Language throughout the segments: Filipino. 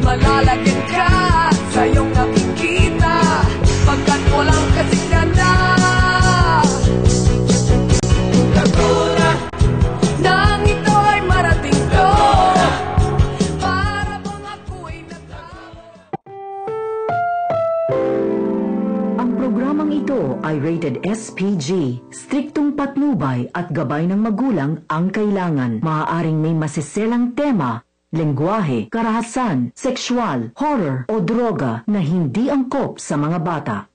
malalagyan ka sa iyong nakikita, pagkat walang kasing ganda. Laguna, nang ito ay marating ko, para bang ako'y nagtao. Ang programang ito ay rated SPG. Striktong patnubay at gabay ng magulang ang kailangan. Maaaring may masiselang tema, lengguwahe, karahasan, sexual, horror o droga na hindi angkop sa mga bata.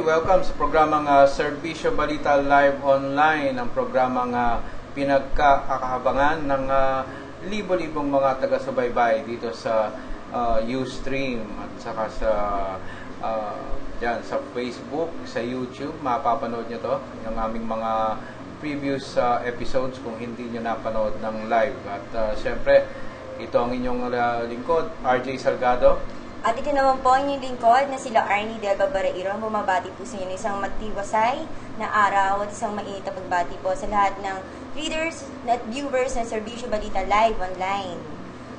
Welcome sa programang Serbisyo Balita Live Online, ang programang pinagkakahabangan ng libo-libong mga taga-subaybay dito sa Ustream at saka sa dyan, sa Facebook, sa YouTube. Mapapanood nyo to, yung aming mga previous episodes kung hindi nyo napanood ng live. At syempre, ito ang inyong lingkod, RJ Salgado. At ito naman po ang inyong lingkod na sila Arnie Del Babareiro. Bumabati po sa inyo isang matiwasay na araw at isang mainit na pagbati po sa lahat ng readers at viewers ng Serbisyo Balita Live Online.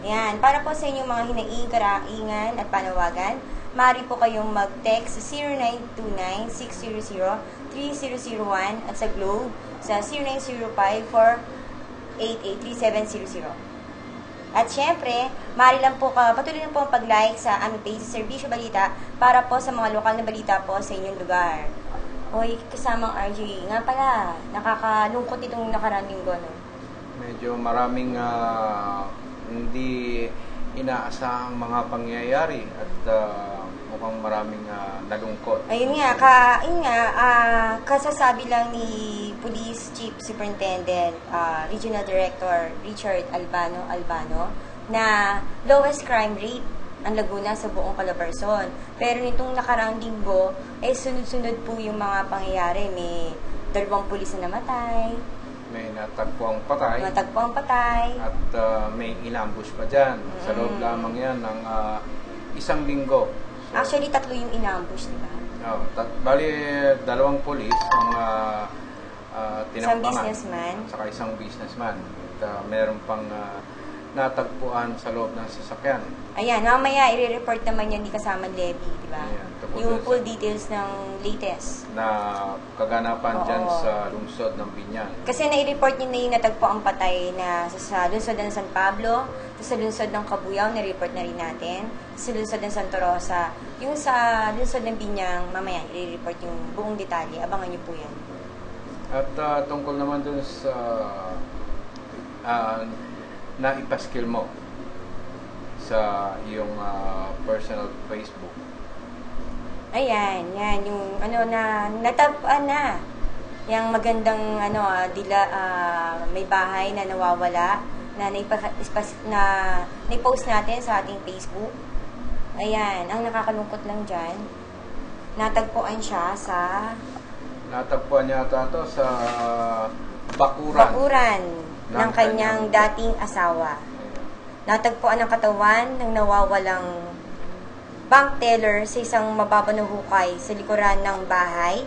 Yan. Para po sa inyong mga hinaing, karaingan at panawagan, maaari po kayong mag-text sa 0929-600-3001 at sa Globe sa 0905-488-3700. At syempre, maaari lang po patuloy lang po ang pag-like sa aming page sa Serbisyo Balita para po sa mga lokal na balita po sa inyong lugar. Hoy, kasamang RJ, nga pala, nakakalungkot itong nakarang linggo, no? Medyo maraming hindi inaasahang mga pangyayari at mukhang maraming nalungkot. Ayun nga, kasasabi lang ni Police Chief Superintendent, Regional Director Richard Albano na lowest crime rate ang Laguna sa buong Calabarzon. Pero nitong nakaraang linggo, sunod-sunod po yung mga pangyayari. May 2 pulis na namatay. May natagpuang patay. At may inambush pa dyan. Sa loob lamang yan ng isang linggo. So, actually, 3 yung inambush, di ba? Bali, 2 pulis ang tinambangan. Isang businessman. Saka isang businessman. At meron pang natagpuan sa loob ng sasakyan. Ayan, mamaya i-report naman yan di kasama levy, di ba? Yung full details ng latest. Na kaganapan dyan sa lungsod ng Binyan. Kasi na-report niyo na yung natagpuan patay na sa lungsod ng San Pablo, sa lungsod ng Cabuyao, na-report na rin natin, sa lungsod ng Santa Rosa. Yung sa lungsod ng Binyang, mamaya i-report yung buong detalye. Abangan niyo po yan. At tungkol naman dun sa na ipaskill mo sa iyong personal Facebook. Ayan, yan yung natagpuan na. Yung magandang may bahay na nawawala na nai-post natin sa ating Facebook. Ayan, ang nakakalungkot lang diyan. Natagpuan niya ito sa bakuran ng kanyang dating asawa. Natagpuan ang katawan ng nawawalang bank teller sa isang mababa na hukay sa likuran ng bahay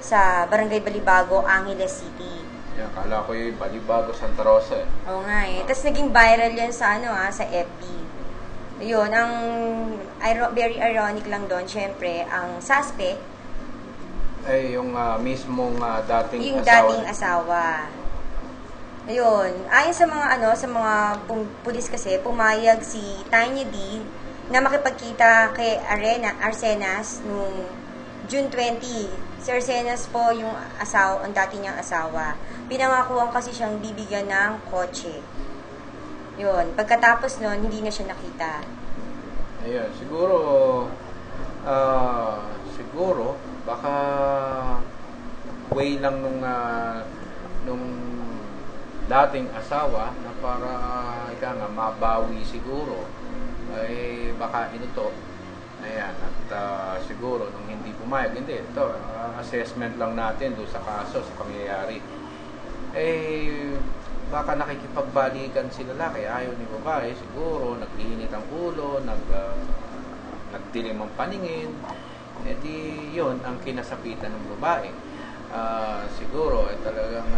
sa Barangay Balibago, Angeles City. Yan, kala ko yung Balibago, Santa Rosa eh. Oo nga eh. Tapos naging viral yan sa sa FB. Yun, ang very ironic lang doon, syempre, ang suspect ay yung mismong dating asawa. Ayun, ayon sa mga pulis kasi, pumayag si Tanya D na makipagkita kay Arsenas nung June 20. Si Arsenas po yung ang dati niyang asawa. pinangakuan kasi siyang bibigyan ng kotse. Yun, pagkatapos nun, hindi na siya nakita. Ayun, siguro, baka way lang nung dating asawa na para mabawi siguro, ay baka inuto. Ayan, at siguro nung hindi pumayag, hindi, ito, assessment lang natin doon sa kaso, sa pangyayari. Baka nakikipagbalikan si lalaki, ayaw ni babae, siguro, nag-iinit ang ulo, nagdilim ang paningin, di yun ang kinasapitan ng babae. Siguro, talagang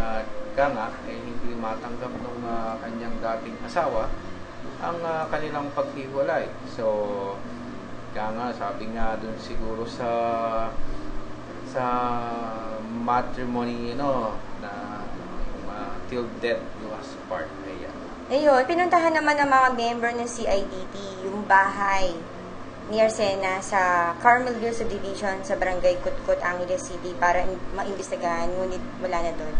hindi matanggap ng kanyang dating asawa ang kanilang paghiwalay. So, sabi nga dun siguro sa matrimony, na till death do us part. Ayun, pinuntahan naman ng mga member ng CIDT yung bahay ni Arsena sa Carmel Hills Subdivision sa Barangay Kutkut, Angeles City para maimbestigahan, ngunit wala na doon.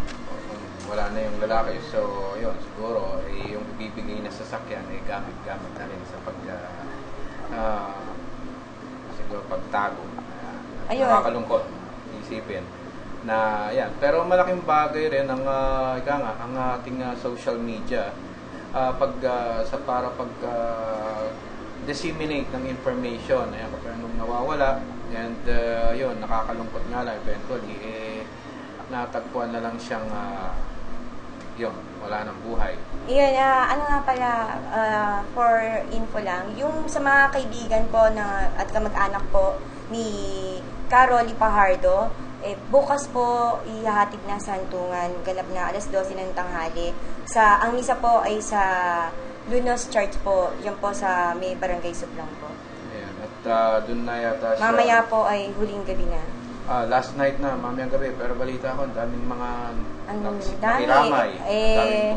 Wala na yung lalaki. So, yun, siguro, yung ibibigay na sasakyan, gamit-gamit na rin sa siguro pagtago. Ayun. Nakakalungkot isipin na yan. Pero malaking bagay rin ang ang ating social media para disseminate ng information. Ayan, kapag nung nawawala, and yun, nakakalungkot nga lang eventually, natagpuan na lang siyang yun, wala ng buhay. Yun, ano nga pala, for info lang, yung sa mga kaibigan po at kamag-anak po ni Caroli Pajardo, bukas po ihahatid na sa hantungan, ganap na 12:00 ng tanghali. Ang misa po ay sa Lunos Church po, yan po sa may Barangay Suplang po. Ayan, at dun na yata siya. Mamaya po ay huling gabi na. Last night na, mamayang gabi, pero balita ko, daming mga dami. Daming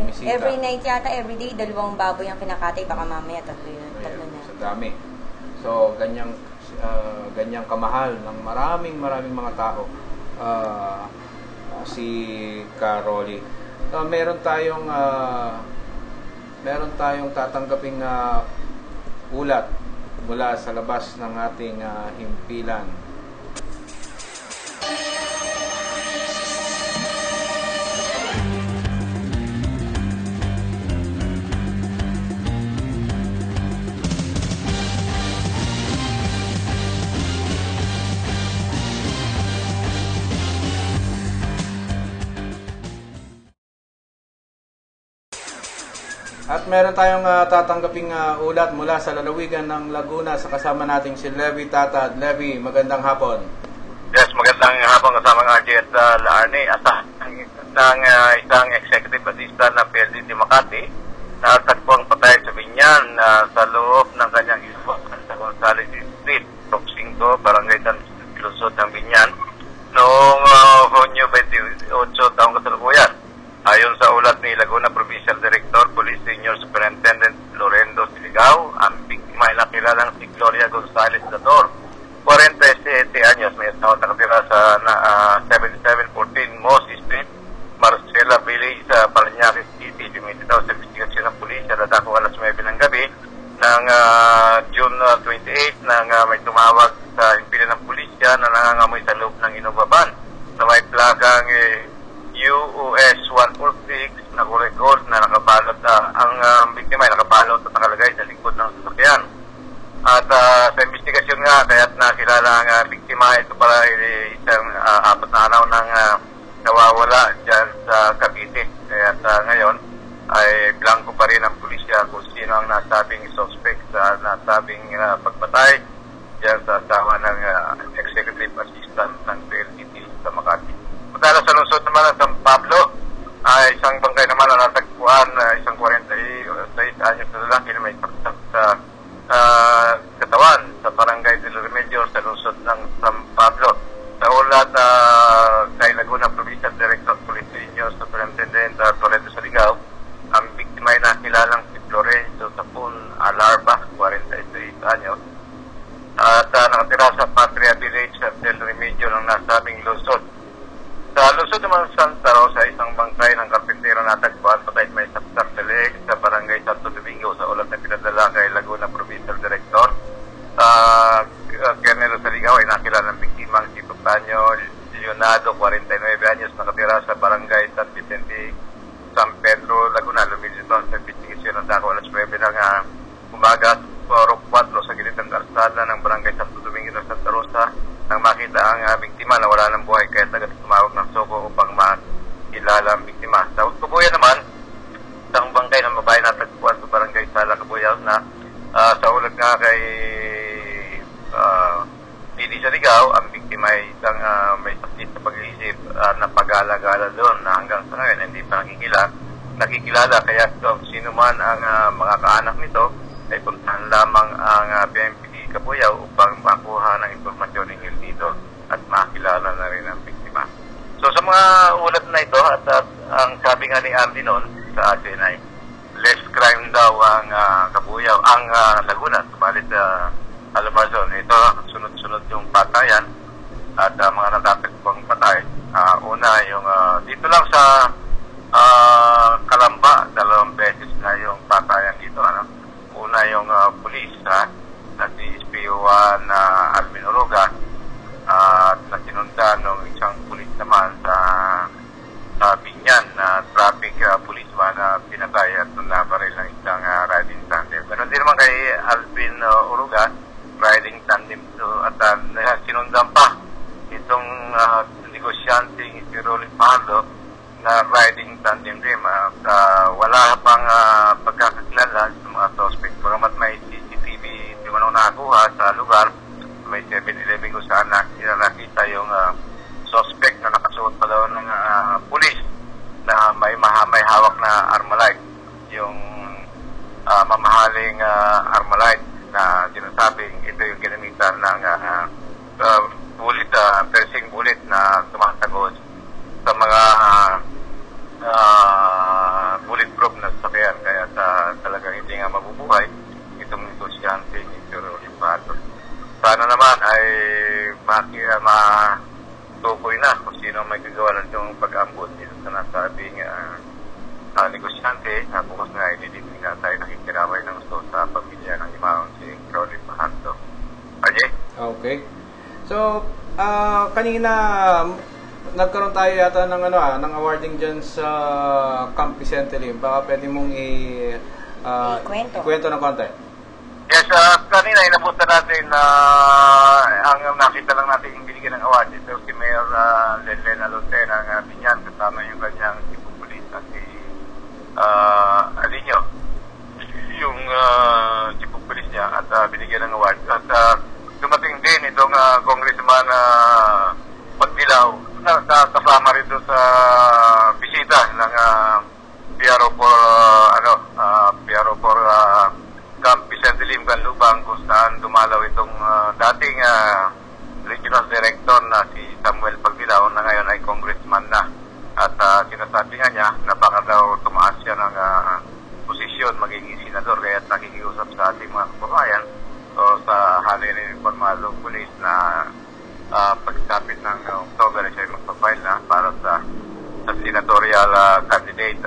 bumisita. Every night yata, every day, 2 baboy ang kinakatay, baka mamaya 3 na. Sa dami. So, ganyang kamahal ng maraming mga tao si Caroli. Meron tayong tatanggaping ulat mula sa labas ng ating himpilan. At meron tayong tatanggaping ulat mula sa lalawigan ng Laguna sa kasama nating si Levi Tatad. Levi, magandang hapon. Yes, magandang hapon kasama ng RJ at Arnie at ng isang executive assistant ng PLDT Makati na tagpuang patay sa Binyan sa loob ng kanyang ispokan sa Gonzales Street, Proxing 2, Barangay San Lusod ng Binyan noong Hunyo 28 taong kasalukuyan. Ayon sa ulat ni Laguna Provincial Director, Police Senior Superintendent Lorendo Siligao, ang biktima ay nakilalang si Gloria Gonzales Dador, 47 anyos, may asawa nakatira sa 7714 Moss Street, Marcela Village sa Parañaque City. Lumiti daw sa investigasyon ng pulisya na dako alas 9 ng gabi ng June 28 nang may tumawag sa impilan ng pulisya na nangangamoy sa loob ng Innova van na may plagang US 146 na kulay gold na nakabalot ang biktima ay nakabalot at nakalagay sa likod ng sasakyan. At sa investigasyon nga, kaya't nakilala ang biktima, ito pala isang 4 na araw nang nawawala dyan sa Cavite. Kaya't ngayon ay blanco pa rin ang pulisya kung sino ang nasabing suspect sa nasabing pagpatay dyan sa asawa ng executive assistant ng PLDT sa Makati. Mula sa lungsod naman ng San Pablo, isang bangkay naman na natagpuan, isang 46 anyos na lalaki na may saksak sa katawan sa Barangay del Remedios sa lungsod ng San Pablo. Sa ulat kay Laguna Provincial Director Police Senior Superintendent Toledo Saligao, ang biktima ay nakilalang si Florencio Tapon Alarba, 46 anyos, at nakatira sa Patria Village sa del Remedio ng nasabing lungsod. Sa lungsod naman Santa Rosa, isang bangkay ng PNP San Pedro, Laguna. Lumilito sa investigasyon ng dako alas 9 ng umaga, 4 sa gilid ng kalsada ng Barangay Santo Domingo ng Santa Rosa nang makita ang biktima na wala ng buhay, kaya agad tumawag ng SOCO upang makilala ang biktima. Sa Kabuyaw naman, isang bangkay ng babae natagpuan sa Barangay Sala, Kabuyaw na sa ulat nga kay Didi Saligaw, ang biktima ay isang may sakit sa pag-iisip na pag-alagala doon na hanggang sa ngayon hindi pa nakikilala, kaya sino man ang mga kaanak nito ay puntahan lamang ang PNP Kabuyaw upang makuha ng impormasyon hinggil dito at makilala na rin ang biktima. So sa mga ulat na ito at ang sabi nga ni Andy noon sa atin ay less crime daw ang Kabuyaw, ang Laguna, subalit Alabarzon. Ito sunod-sunod yung patayan at mga natatagpang patay. Una yung dito lang sa Kalamba, 2 beses na yung patayan dito. Una yung pulis na si SPO1 Alvin Oroga at nasinundan ng isang pulis naman sa Binyan na traffic policeman na pinatay at nabaril ng isang riding tandem. Pero hindi naman kay Alvin Oroga, riding tandem to, at sinundan pa itong negosyanteng si Rolly Pando na riding tandem din. Wala pang pagkakakilala sa mga suspect. Pagamat may CCTV di man nakakuha sa lugar, may 7-Eleven kung saan nakita yung suspect na nakasuot pa daw ng pulis na may hawak na Armalite, yung mamahaling Armalite na sinasabing ito yung ginamitan ng bullet, piercing bullet na tumatagos sa mga bulletproof na sasakyan, kaya talagang hindi nga mabubuhay itong negosyante ni Sir Olimpato. Sana naman ay matukoy na kung sino may gagawa ng itong pag-ambot dito sa nasabing negosyante. Bukas nga ililipin nga tayo nakikiramay ng gusto sa pamilya ng imaong si Rolly Pahanto. Ajay? Okay. So, kanina nagkaroon tayo yata ng ng awarding dyan sa Camp Vicente Lim. Baka pwede mong ikwento ng konti. Yes, kanina inabutan natin na ang nakita lang natin yung binigyan ng award. Ito si Mayor Lenlen Alonte ng Binyan, kasama yung kanyang sipong pulis at si Alinyo, yung sipong pulis niya, at binigyan ng award. At dumating din itong Congressman Pagdilaw na kasama rin doon sa bisita ng PRO for Camp Vicente Lim, Canlubang, kung saan dumalaw itong dating regional director na si Samuel Pagdilaw na ngayon ay congressman na. At sinasabi nga niya na baka daw tumaas siya ng posisyon, magiging senador, kaya nakikiusap sa ating mga kababayan o sa halin ng informalong pulis na pagkapit ng October siya magpapile na para sa senatorial candidate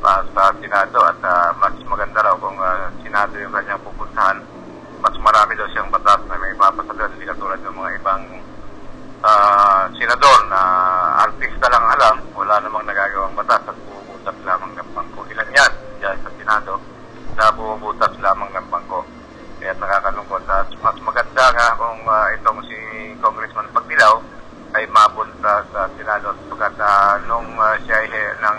sa Senado, at mas maganda raw kung Senado yung kanyang pupuntahan. Mas marami daw siyang batas na may papasagan, hindi katulad ng mga ibang senador na artista lang alam, wala namang nagagawang batas at bumubutas lamang ng bangko. Ilan yan dyan sa Senado na bumubutas lamang ng bangko. Kaya nakakalungkot. At mas maganda nga kung itong si Congressman Pagdilaw ay mapunta sa Senado, sapagat nung siya ay ng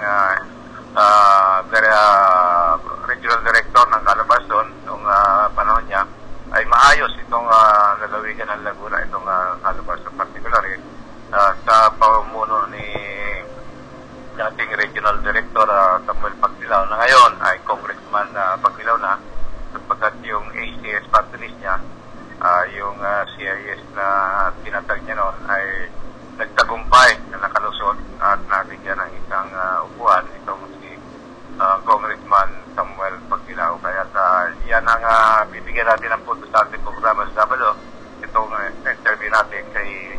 regional director ng Calabarzon nung panahon niya, ay maayos itong lalawigan ng Laguna, itong Calabarzon particularly, sa pamumuno ni dating regional director Samuel Pagdilaw, na ngayon ay Congressman Pagdilaw na, sapagkat yung ACS party list niya, yung CIS na tinatag niya noon, ay nagtagumpay na nakalusot at nabigyan ng isang upuan itong si Congressman Samuel Pagdilaw. Kaya yan ang bibigyan natin ng punto sa ating programa sa Sabado, itong interview natin kay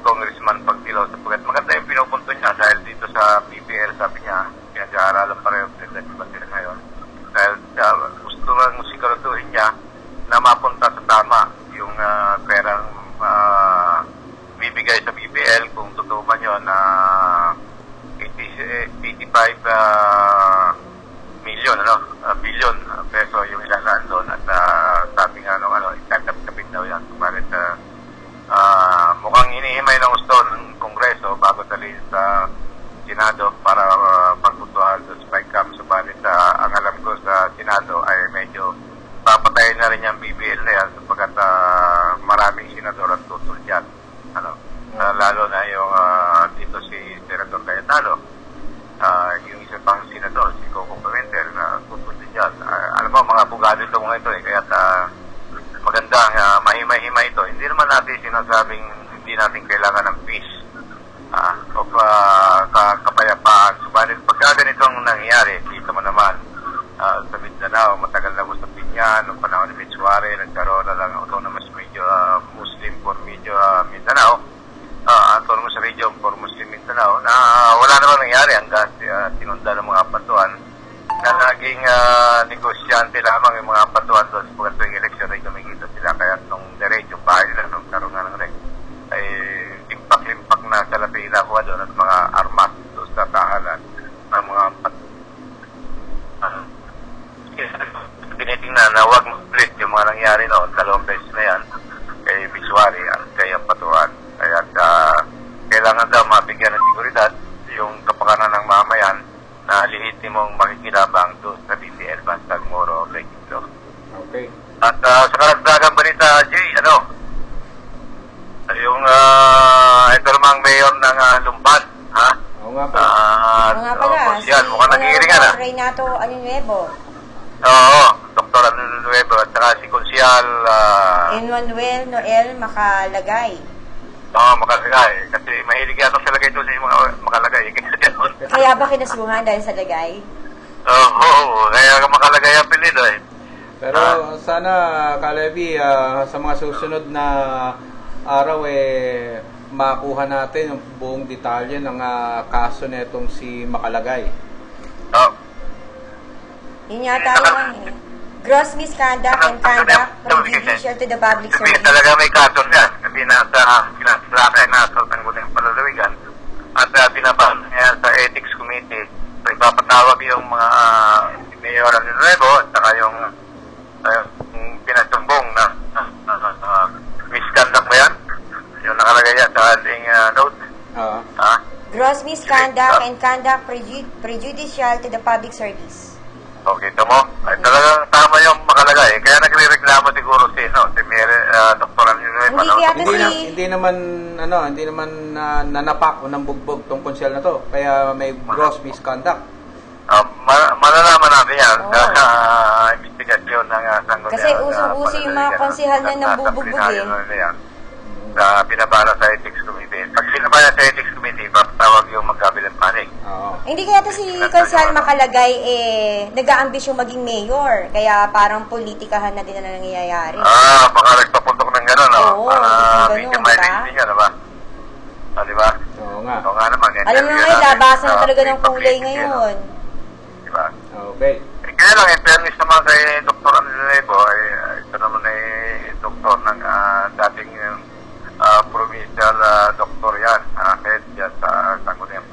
Congressman Pagdilaw, sapagkat maganda yung pinupunto niya dahil dito sa PPL, sabi niya, pinag-aaralan pa rin yung president ba sila ngayon, dahil gusto lang siguraduhin niya na mapunta sa tama yung perang bibigay sa BPL, kung totoo man yun na 85 simple lamang yung mga patuan doon sa mga tuwing eleksyon ay kumikita sila. Kaya nung direct yung bahay nila nung karoon nga ng rek, ay limpak-limpak na salapi nakuha doon at mga armas doon sa tahanan ng mga tinitingnan na huwag mag-split yung mga nangyari noon, 2 beses na yan, kay Visuari at kay Patuan. Kaya kailangan daw mabigyan ng seguridad yung kapakanan ng mamayan na lehitimong makikilabang doon sa BTL Bantag Moro, Lake Iloilo. Okay. At sa karagdagang balita, Jay, yung ito namang mayor ng Lumban, ha? Oo nga po. Oo nga pala, Yan, mukhang nag-iiringan, ha? Renato Anunuevo. Oo, Dr. Anunuevo at saka si Konsyal Emmanuel Noel Makalagay. Makalagay. Kasi mahilig yata sa lagay doon sa mga makalagay. Kaya ba kinasuhan dahil sa lagay? Oo, kaya makalagay ang pilido eh. Pero sana, Kalevi, sa mga susunod na araw makuha natin yung buong detalye ng kaso netong si Makalagay. Yun yata yung gross misconduct and conduct prejudicial to the public Sabi service. talaga may kaso yan. Kasi nasa tanggulan ng palalawigan at binabahan niya sa ethics committee. So ipapatawag yung mga mayor ng Nuevo at saka yung pinasumbong na misconduct ba yan? Yung nakalagay yan sa ating note. Gross misconduct and conduct prejudicial to the public service. Okay, ito mo. Ay, talagang tama yung makalagay. Kaya nagre-reklamo siguro si Mayor Dr. Anunuevo. Hindi kaya ito Hindi naman nanapak o nambugbog tong konsyal na to. Kaya may gross misconduct. Malalaman natin yan sa investigasyon ng sanggol. Kasi usong-uso yung mga konsehal na nambubugbog sa pinabala sa ethics committee. Pag pinabala sa ethics committee, papatawag yung magkabilang panig. Hindi kaya ito si Konsehal Makalagay nag-aambisyong maging mayor. Kaya parang politikahan na din na nangyayari. Baka nagpaputok ng gano'n, no? Oo, para ganun, medyo may listing yan, diba? Diba? Oo nga. Oo nga naman. Alam mo nga, labasan na talaga ng kulay ngayon. Diba? Okay. Kaya lang, in fairness naman kay Dr. Anunuevo, ito naman ay doktor ng dating provincial doktor yan, head yan sa Sangguniang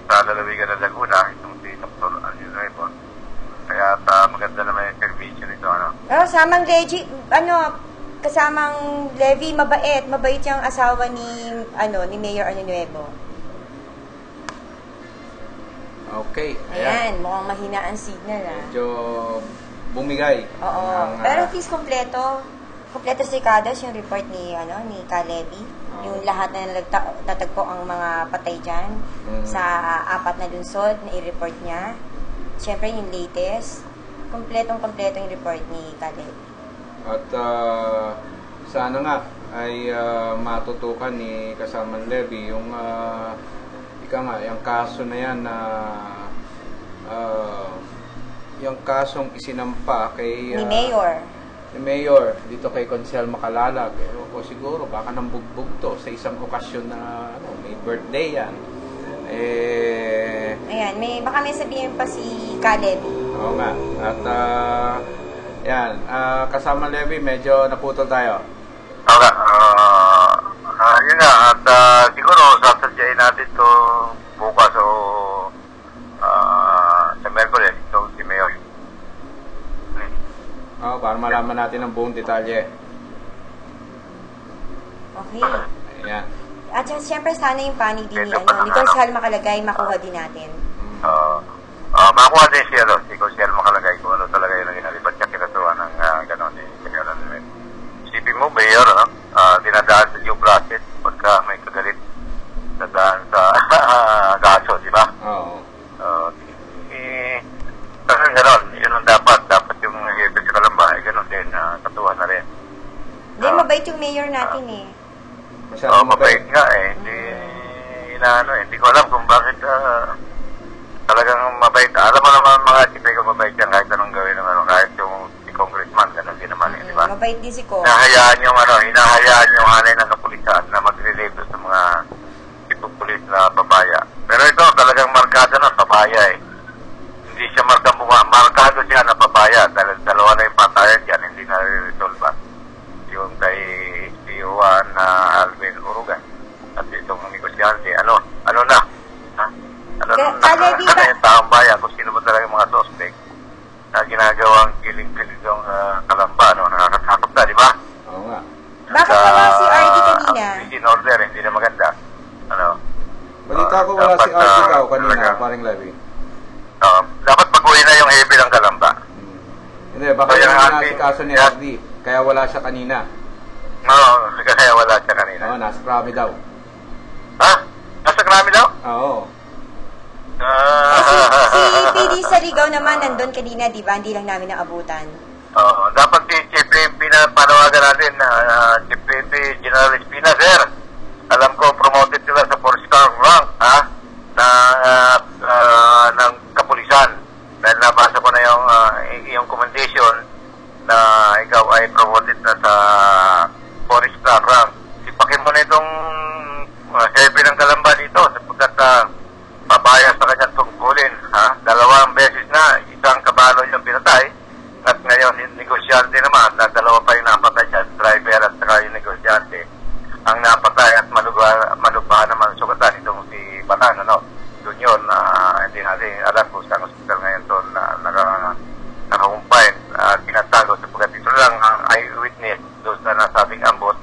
sa lalawigan ng Laguna, itong si Dr. Anunuevo. Kaya maganda naman yung servisyo nito, Samang legit, kasamang Levy, mabait yung asawa ni Mayor Anunuevo. Okay. Ayan, mukhang mahina ang signal, Medyo bumigay. Oo. Pero at least kompleto si Kadas yung report ni Kalevi. Yung lahat na natagpo ang mga patay dyan sa 4 na lunsod na i-report niya. Siyempre yung latest. Kompletong-kompleto yung report ni Kalevi. At sana nga ay matutukan ni Kasamang Levy yung yung kaso na yan na yung kasong isinampa kay ni Mayor dito kay Konsehal Makalalag. O siguro baka nambugbog to sa isang okasyon na may birthday yan. Ayan, baka may sabihin pa si Kalevi. Oo nga. At kasama Levy, medyo naputol tayo. Okay. Yun nga. At siguro sasadyain natin to bukas o sa Merkules. So, si Mayor. Para malaman natin ang buong detalye. Okay. Ayan. At siyempre sana yung panig din ni Konsehal Makalagay makuha din natin. Makuha din si Konsehal Makalagay kung ano talaga yung inalipat siya kinatuan ng gano'n ni Mayor Anunuevo. Isipin mo, Mayor, dinadaan sa due process pagka may kagalit na daan sa kaso, di ba? Oo. Gano'n, yun ang dapat yung hepe sa Kalamba, gano'n din, katuwa na rin. Hindi, mabait yung mayor natin Mabait nga hindi ko alam kung bakit talagang mabait. Alam mo naman mga sipay ko mabait yan kahit anong gawin ng kahit yung si congressman, gano'n din naman, di ba? Mabait din si Ko. Hinahayaan yung hanay ng kapulisan na mag-relate sa mga ipupulis na babaya. Pero ito talagang markada na babaya Hindi siya markang markado siya na papaya dahil dalawa na yung patayan dyan, hindi na resolve yung kay PO1 na Alvin Urugan at itong negosyante. Ano na? Ha? Ano na yung taong bayan kung sino ba talaga yung mga suspect na ginagawang kiling-kiling yung Kalamba, no? Nakakatakot na, di ba? Oo nga. Bakit wala si RD kanina? In order, hindi na maganda. Ano? Balita ko wala si RD daw kanina, paring Levy. Dapat pag-uwi na yung heavy ng Kalamba. Hindi, baka So, yung yung nasa RD, kaso ni RD, kaya wala siya kanina. Oo, kaya wala siya kanina. Oo, nasa Krami daw. Ha? Nasa Krami daw? Oo. Si PD Sarigaw naman nandun kanina, di ba? Hindi lang namin naabutan. Dapat si Chief pinapanawagan natin na Chief General Espina, sir. Alam ko, promoted sila sa 4-star rank, ha? Ng kapulisan. Dahil nabasa ko na yung commendation na ikaw ay promoted na sa 4-star rank. Sipakin mo na itong heavy ng Kalamba dito sapagkat papaya sa kanyang tungkulin. Ha? 2 beses na, isang kabalo yung pinatay at ngayon yung negosyante naman na 2 pa yung napatay dyan, driver at saka yung negosyante. Ang napatay at malubahan naman sugatan itong si Batan, doon yun, hindi natin alam kung saan hospital ngayon doon na nakakumpain, tinatago sapagkat ito lang ang eyewitness doon sa nasabing ambot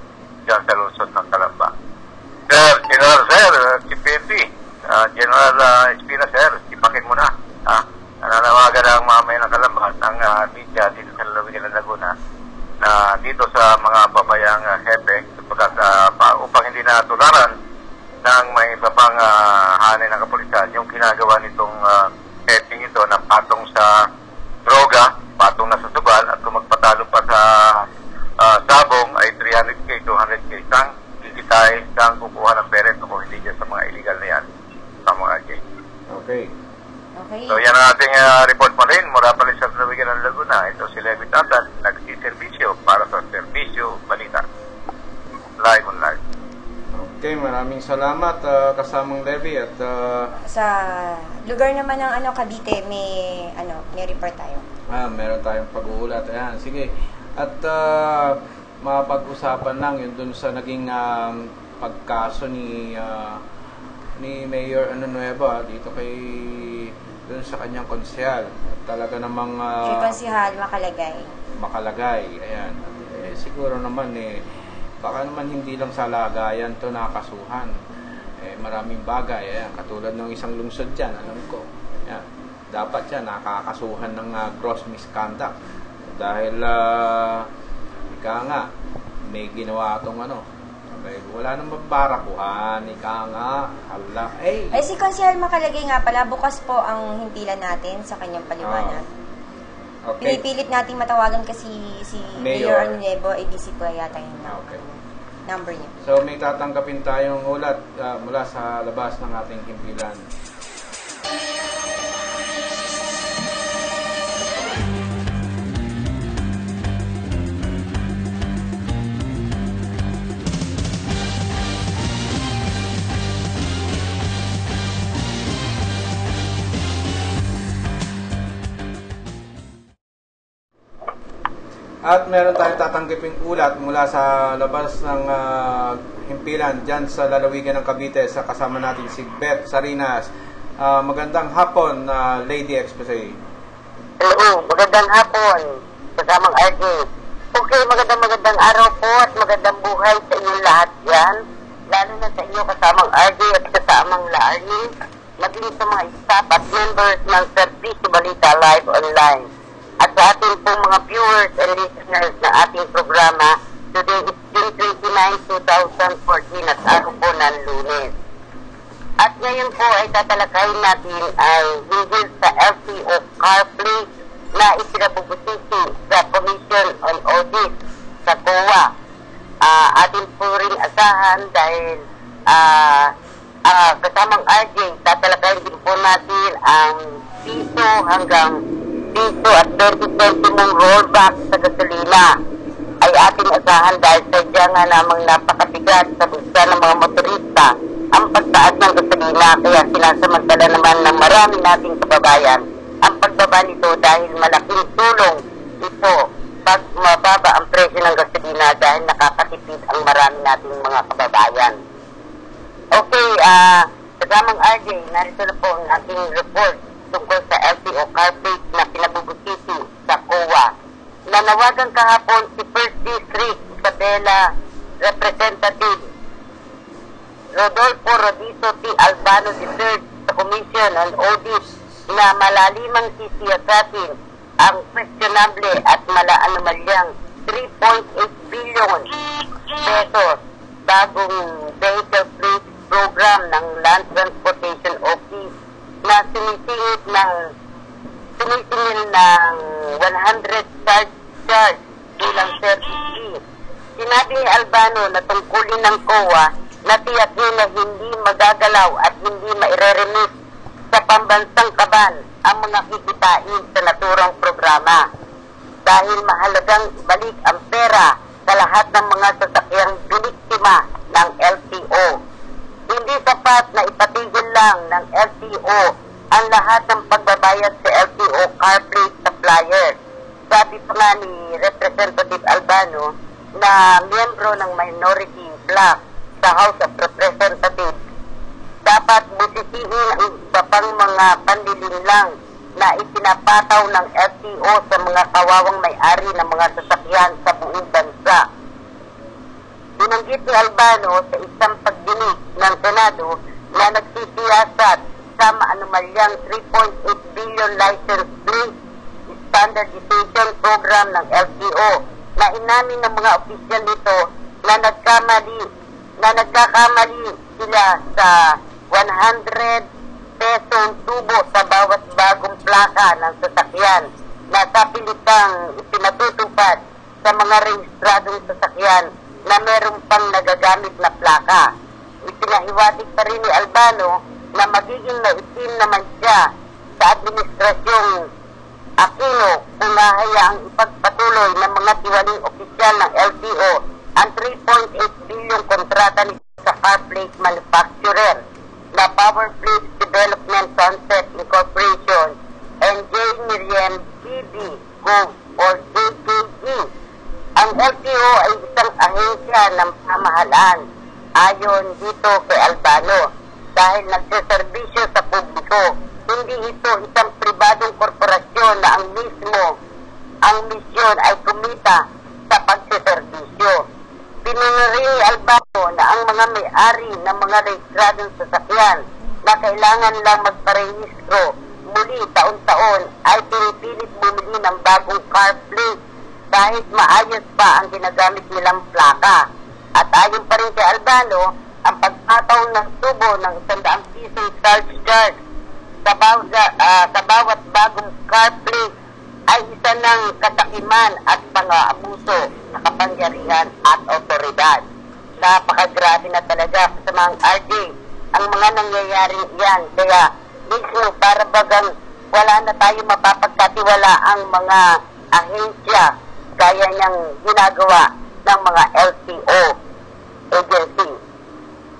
dyan sa Luzon ng Kalamba. Sir, General Espina, sir, ipakin mo na. Nananawagan ang mamay ng Kalamba ng media dito sa lalawigan ng Laguna na dito sa mga babayang hepe sapagkat upang hindi na tularan ng may iba pang hanay ng kapulisan yung ginagawa nitong heping ito na patong sa droga, patong na sa subal at kung magpatalo pa sa sabong ay 300k, 200k sang kikitay sang kukuha ng peret o hindi dyan sa mga illegal na yan sa mga gay. Okay. So yan ang ating report pa rin mula pa rin sa lalawigan ng Laguna. Ito si Levi Tatan, nagsiservisyo para sa Serbisyo Balita. Live on live. Okay, maraming salamat kasamang Levi at Sa lugar naman ng Cavite, may report tayo. meron tayong pag-uulat. Ayan, sige. At mapag-usapan lang yun dun sa naging pagkaso ni Mayor Nueva dito kay dun sa kanyang konsehal. Talaga namang Si Konsehal Makalagay. Ayan. Siguro naman baka naman hindi lang sa lagayan to nakasuhan. Maraming bagay. Ayan, katulad ng isang lungsod dyan, alam ko. Ayan, dapat yan nakakasuhan ng gross misconduct. Dahil ika nga, may ginawa itong wala namang barakuhan, ika nga, hala. Si Konsehal Makalagay nga pala, bukas po ang himpilan natin sa kanyang paliwanag. Okay. Pinipilit nating matawagan kasi si Mayor Nuevo, busy po yata yung number niya. So may tatanggapin tayong ulat mula sa labas ng ating himpilan. At meron tayong tatanggaping ulat mula sa labas ng himpilan dyan sa lalawigan ng Cavite sa kasama natin si Beth Sarinas. Magandang hapon, Lady Expose. Hello, magandang hapon, kasamang RJ. Okay, magandang araw po at magandang buhay sa inyong lahat yan. Lalo na sa inyo kasamang RJ at kasamang Laarni, maging sa mga staff at members ng Serbisyo Balita Live Online. At sa ating pong mga viewers and listeners na ating programa, today is June 29, 2014 at araw po ng Lunes. At ngayon po ay tatalakayin natin ay hinggil sa LTO CarPlay na isinabubusisi sa Commission on Audit sa COA. Atin po rin asahan dahil kasamang RJ, tatalakayin din po natin ang piso hanggang piso at 20 centimong rollback sa gasolina ay ating asahan dahil sadya nga namang napakabigat sa bulsa ng mga motorista ang pagtaas ng gasolina kaya sinasamantala naman ng marami nating kababayan ang pagbaba nito dahil malaking tulong ito pag mababa ang presyo ng gasolina dahil nakakatipid ang marami nating mga kababayan. Okay, kasamang RJ, narito na po ang aking report tungkol sa LTO carpet na pinabubusisi sa COA. Nanawagan kahapon si 1st District Isabela Representative Rodolfo Rodito T. Albano III sa Commission on Audit na malalimang sisiyasatin ang questionable at malaanumalyang 3.8 billion pesos bagong vehicle fleet program ng Land Transportation Office na sumisingil ng 100 charge bilang service fee. Sinabi ni Albano na tungkulin ng COA na tiyakin na hindi magagalaw at hindi maire-remit sa pambansang kaban ang mga kikitain sa naturang programa dahil mahalagang ibalik ang pera sa lahat ng mga sasakyang biniktima ng LTO. Hindi sapat na ipatigil lang ng LTO ang lahat ng pagbabayad sa LTO car plate supplier. Sabi pa nga ni Representative Albano na miyembro ng minority bloc sa House of Representatives, dapat busisihin ang iba pang mga panlilinlang na isinapataw ng LTO sa mga kawawang may-ari ng mga sasakyan sa buong bansa. Binanggit ni Albano sa isang pagdinig ng Senado na nagsisiyasat sa maanumalyang 3.8 billion license plate standardization program ng LTO na inamin ng mga opisyal nito na nagkakamali sila sa 100 pesong tubo sa bawat bagong plaka ng sasakyan na sa pilitang ipinatutupad sa mga rehistradong sasakyan na meron pang nagagamit na plaka. Ipinahiwatig pa rin ni Albano na magiging maitim naman siya sa administrasyong Aquino kung nahayaang ipagpatuloy ng mga tiwaling opisyal ng LTO ang 3.8 billion kontrata nito sa car plate manufacturer na Power Plate Development Concept Incorporation and J. Miriam B.B. Gov. or JKG. Ang LTO ay isang ahensya ng pamahalaan ayon dito kay Albano dahil nagseserbisyo sa publiko. Hindi ito isang pribadong korporasyon na ang misyon ay kumita sa pagseserbisyo. Pinunuri ni Albano na ang mga may-ari ng mga rehistradong sasakyan na kailangan lang magparehistro muli taon-taon ay pinipilit bumili ng bagong car plate kahit maayos pa ang ginagamit nilang plaka. At ayon pa rin kay Albano, ang pagpataw ng tubo ng 100 pisong charge sa bawat bagong car plate ay isa ng katakiman at pang-aabuso sa kapangyarihan at otoridad. Napakagrabe na talaga sa mga RJ ang mga nangyayaring iyan. Kaya mismo para bagang wala na tayo mapapagkatiwala ang mga ahensya gaya niyang ginagawa ng mga LTO agency.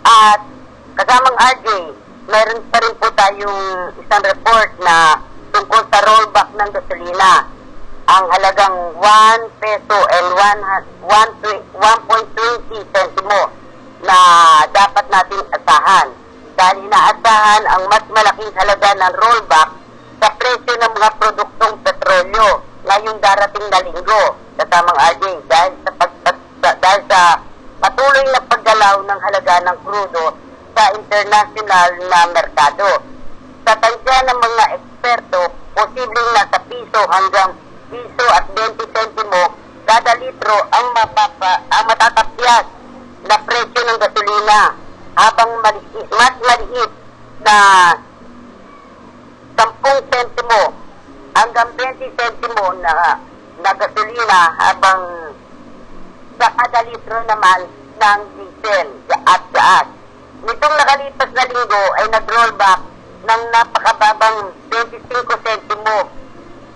At kasamang RJ, meron pa rin po tayong isang report na tungkol sa rollback ng gasolina. Ang halagang 1 peso and 1.20 centimo na dapat natin asahan. Dahil inaasahan ang mas malaking halaga ng rollback sa presyo ng mga produktong petrolyo ngayong darating na linggo. Kasamang RJ, dahil sa patuloy na paggalaw ng halaga ng krudo sa international na merkado. Sa tansya ng mga eksperto, posibleng nasa piso hanggang piso at 20 sentimo kada litro ang matatapyas na presyo ng gasolina, habang mas maliit na 10 sentimo hanggang 20 sentimo na gasolina, habang sa kada litro naman ng diesel at gas. Nitong nakalipas na linggo ay nag-rollback ng napakababang 25 sentimo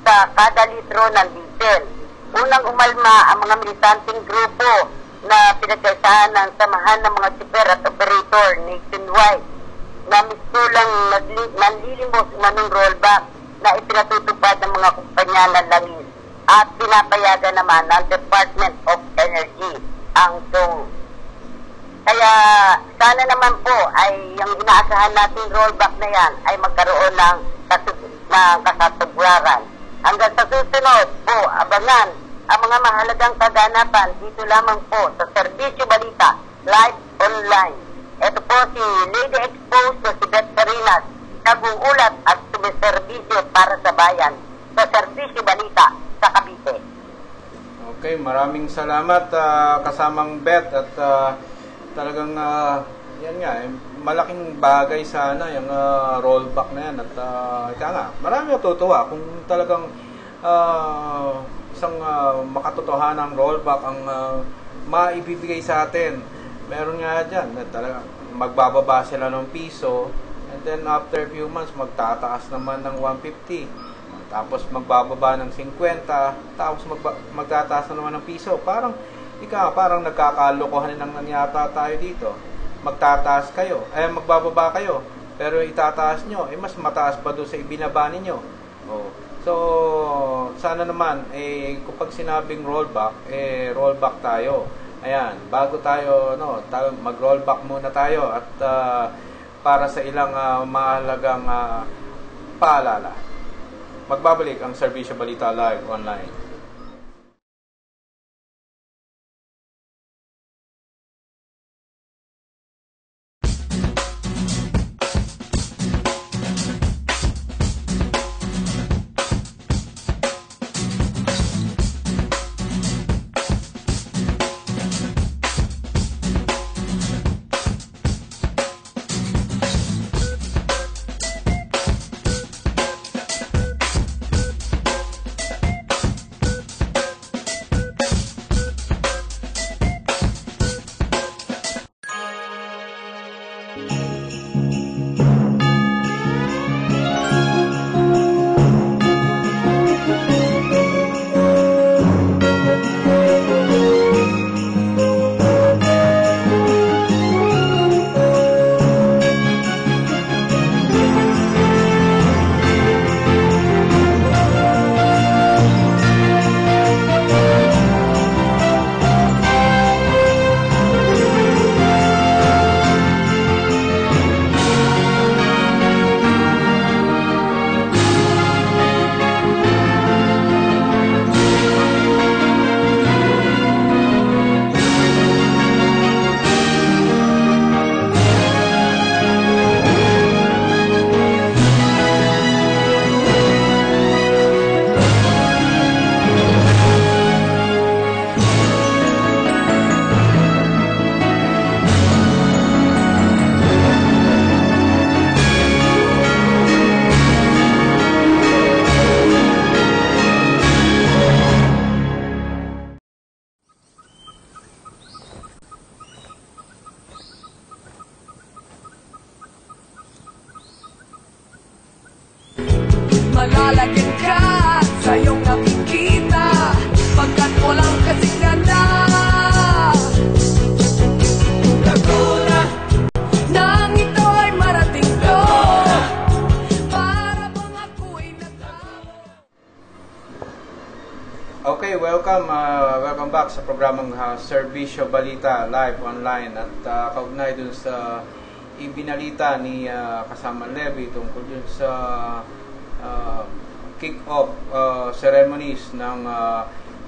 sa kada litro ng diesel. Unang umalma ang mga militanteng grupo na pinagkaisahan ng samahan ng mga super at operator nationwide na mistulang nanlilimos manong rollback na ipinatutupad ng mga kumpanya ng langis at pinapayagan naman ng Department of Energy ang so. Kaya sana naman po ay yung inaasahan nating rollback na yan ay magkaroon ng kasatugwaran. Hanggang sa susunod po, abangan ang mga mahalagang kaganapan dito lamang po sa Serbisyo Balita Live Online. Ito po si Lady Exposed na si Beth Carinas, nag-uulat at sumiserbisyo para sa bayan sa Serbisyo Balita sa Cavite. Okay, maraming salamat kasamang Beth at talagang yan nga, malaking bagay sana yung rollback na yan at ika nga, marami natutuwa kung talagang isang makatotohanang rollback ang maibibigay sa atin. Meron nga dyan, talaga, magbababa sila ng piso and then after a few months magtataas naman ng 150, tapos magbababa ng 50, tapos magtataas na naman ng piso. Parang nagkakalokohan ng nangyata tayo dito. Magtataas kayo, magbababa kayo, pero itataas nyo, mas mataas pa doon sa ibinaba ninyo. So, sana naman, kapag sinabing rollback, rollback tayo. Ayan, bago tayo, mag-rollback muna tayo at para sa ilang mahalagang paalala. Magbabalik ang Serbisyo Balita Live Online. Malalagyan ka sa iyong nakikita pagkat walang kasigana. Laguna nang ito ay marating ko para bang ako'y nagtao. Okay, welcome back sa programang Serbisyo Balita Live Online at kaugnay dun sa ibinalita ni kasama Levy tungkol dun sa kick-off ceremonies ng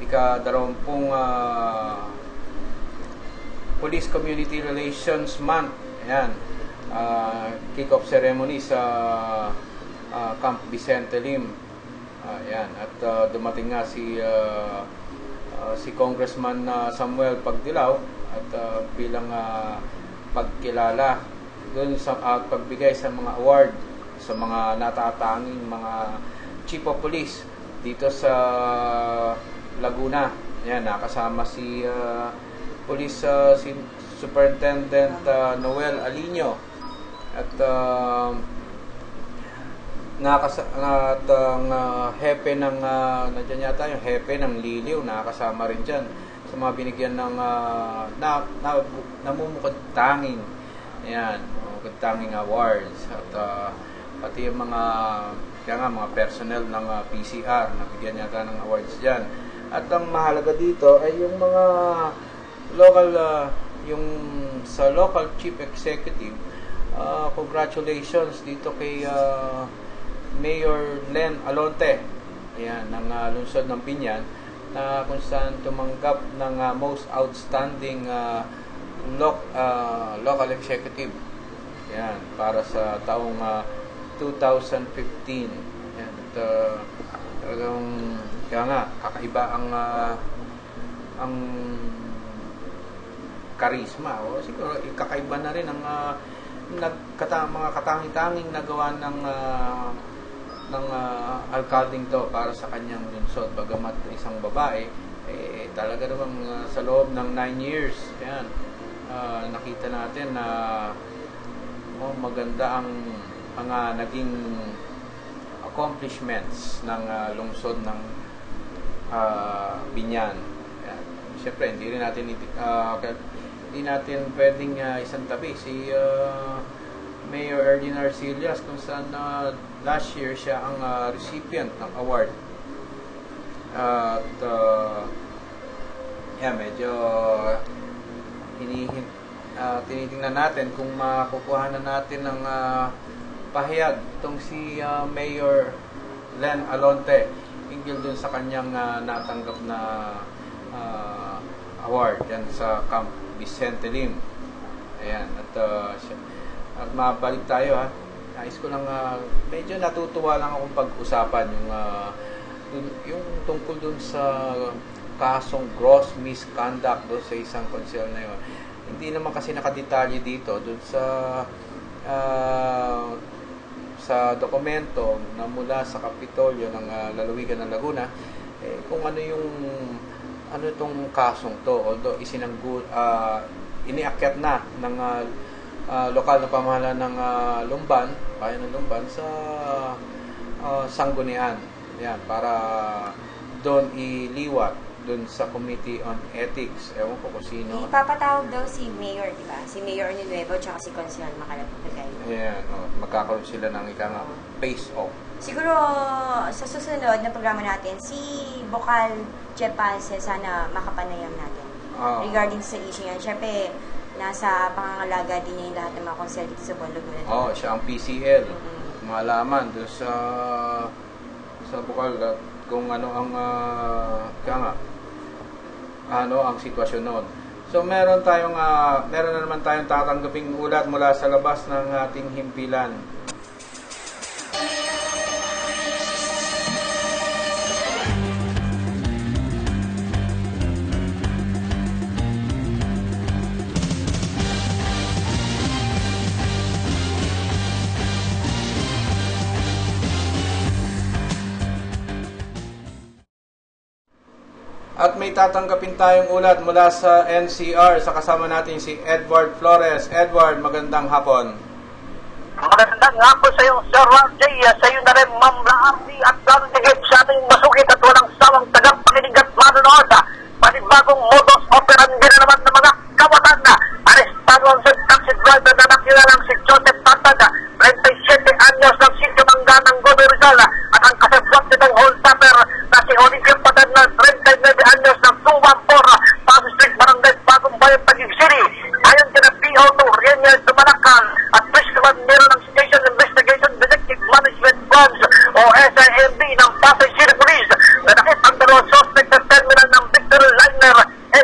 ika-20 Police Community Relations Month. Ayan, kick-off ceremony sa Camp Vicente Lim. Ayan, at dumating nga si Congressman Samuel Pagdilaw at bilang pagkilala doon sa pagbigay sa mga award sa mga natatanging mga Chief of Police dito sa Laguna. Ayan, nakasama si Police Superintendent Noel Alino at ang hepe ng nandiyan yata yung hepe ng Liliw, nakasama rin dyan sa mga binigyan ng namumukod tanging, ayan, namumukod tanging awards at pati yung mga kaya nga mga personnel ng PCR, nabigyan yata ng awards dyan. At ang mahalaga dito ay yung mga local, yung sa local chief executive, congratulations dito kay Mayor Len Alonte, ayan, ng lungsod ng Biñan, na kung saan tumanggap ng most outstanding local executive, ayan, para sa taong 2015. Ayan, at talagang kaya nga kakaiba ang karisma, o siguro kakaiba na rin ang mga katangi-tanging nagawa ng alkalding to para sa kanyang lungsod. Bagamat isang babae, talaga namang sa loob ng 9 years, ayan, nakita natin na maganda ang mga naging accomplishments ng lungsod ng Biñan. Ayan. Siyempre, hindi natin pwedeng isang tabi si Mayor Ernie Arcillas, kung saan last year siya ang recipient ng award. At medyo tinitingnan natin kung makukuha na natin ng pahayag itong si Mayor Len Alonte hinggil dun sa kanyang natanggap na award yan sa Camp Vicente Lim. Ayan, at mabalik tayo ha. Nais ko lang, medyo natutuwa lang akong pag-usapan yung tungkol dun sa kasong gross misconduct doon sa isang konsel na yun. Hindi naman kasi nakadetalye dito doon sa dokumento na mula sa Kapitolyo ng lalawigan ng Laguna, kung ano itong kasong to, although iniakyat na ng lokal na pamahalaan ng Lumban, bayan ng Lumban, sa Sanggunian. Yan, para doon iliwat doon sa Committee on Ethics. Ewan ko kung sino. Ipapatawag daw si Mayor, di ba? Si Mayor Nuevo tsaka si Consuel Macalapagay. Ayan, magkakaroon sila ng face-off. Siguro sa susunod na programa natin, si Bokal Chepase sana makapanayam natin. Regarding sa issue yan. Siyempre, nasa pangangalaga din niya yung lahat ng mga konsel dito sa Buwan Laguna. Siya ang PCL. Malaman doon sa Bukal kung ano ang ang sitwasyon noon. So meron na naman tayong tatanggaping ulat mula sa labas ng ating himpilan. At may tatanggapin tayong ulat mula sa NCR sa kasama natin si Edward Flores. Edward, magandang hapon. Magandang hapon sa iyo, Sir RJ, sa iyo na rin, Ma'am Laarni, at gano'n tigit sa ating masukit at walang sawang tagapakinig at manonood. Panibagong modus operandi na naman ng mga kawatan. Arestado ang taxi driver na nakilalang si Joseph Tantad, 37 anyos ng sitio Mangga ng Gobe Rizal, at ang kasabwat nitong whole-tapper na si Olivier Padan na 39 anyos ng 214 Pasig Street, Barangay Bagong Bayan, Taguig City. Ayon kina PO2 Rienier Dumanakal at Chris naman meron ng Station Investigation Detective Management Branch o SIMB ng Pasig City Police na nakit ang dalawang suspect sa terminal ng Victory Liner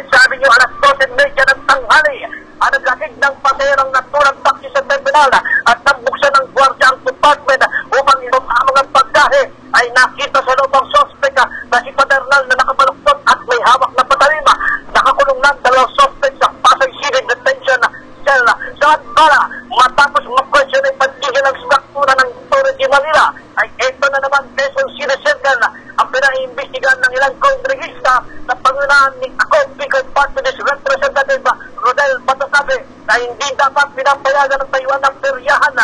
sa Avenue alas 12:30 ng tanghali. Nagkakig ng paserang naturang taxi sa terminal at nabuksan ng gwardiya ang compartment upang ang mga pagkahe ay nakita sa loob ang suspect na si Paternal na nakabaluktot at may hawak na patalima. Nakakulong na dalawang suspect sa Pasay City Detention Cell sa Antala. Matapos mag-question ay pagtigil ang struktura ng Torre de Manila ay ito na naman Quezon City Circle ang pinaimbestigahan ng ilang kongregista na pangunahan ni Bicol Party List Representative Rodel Batasabe na hindi dapat pinapayagan ng tayuan ng peryahan,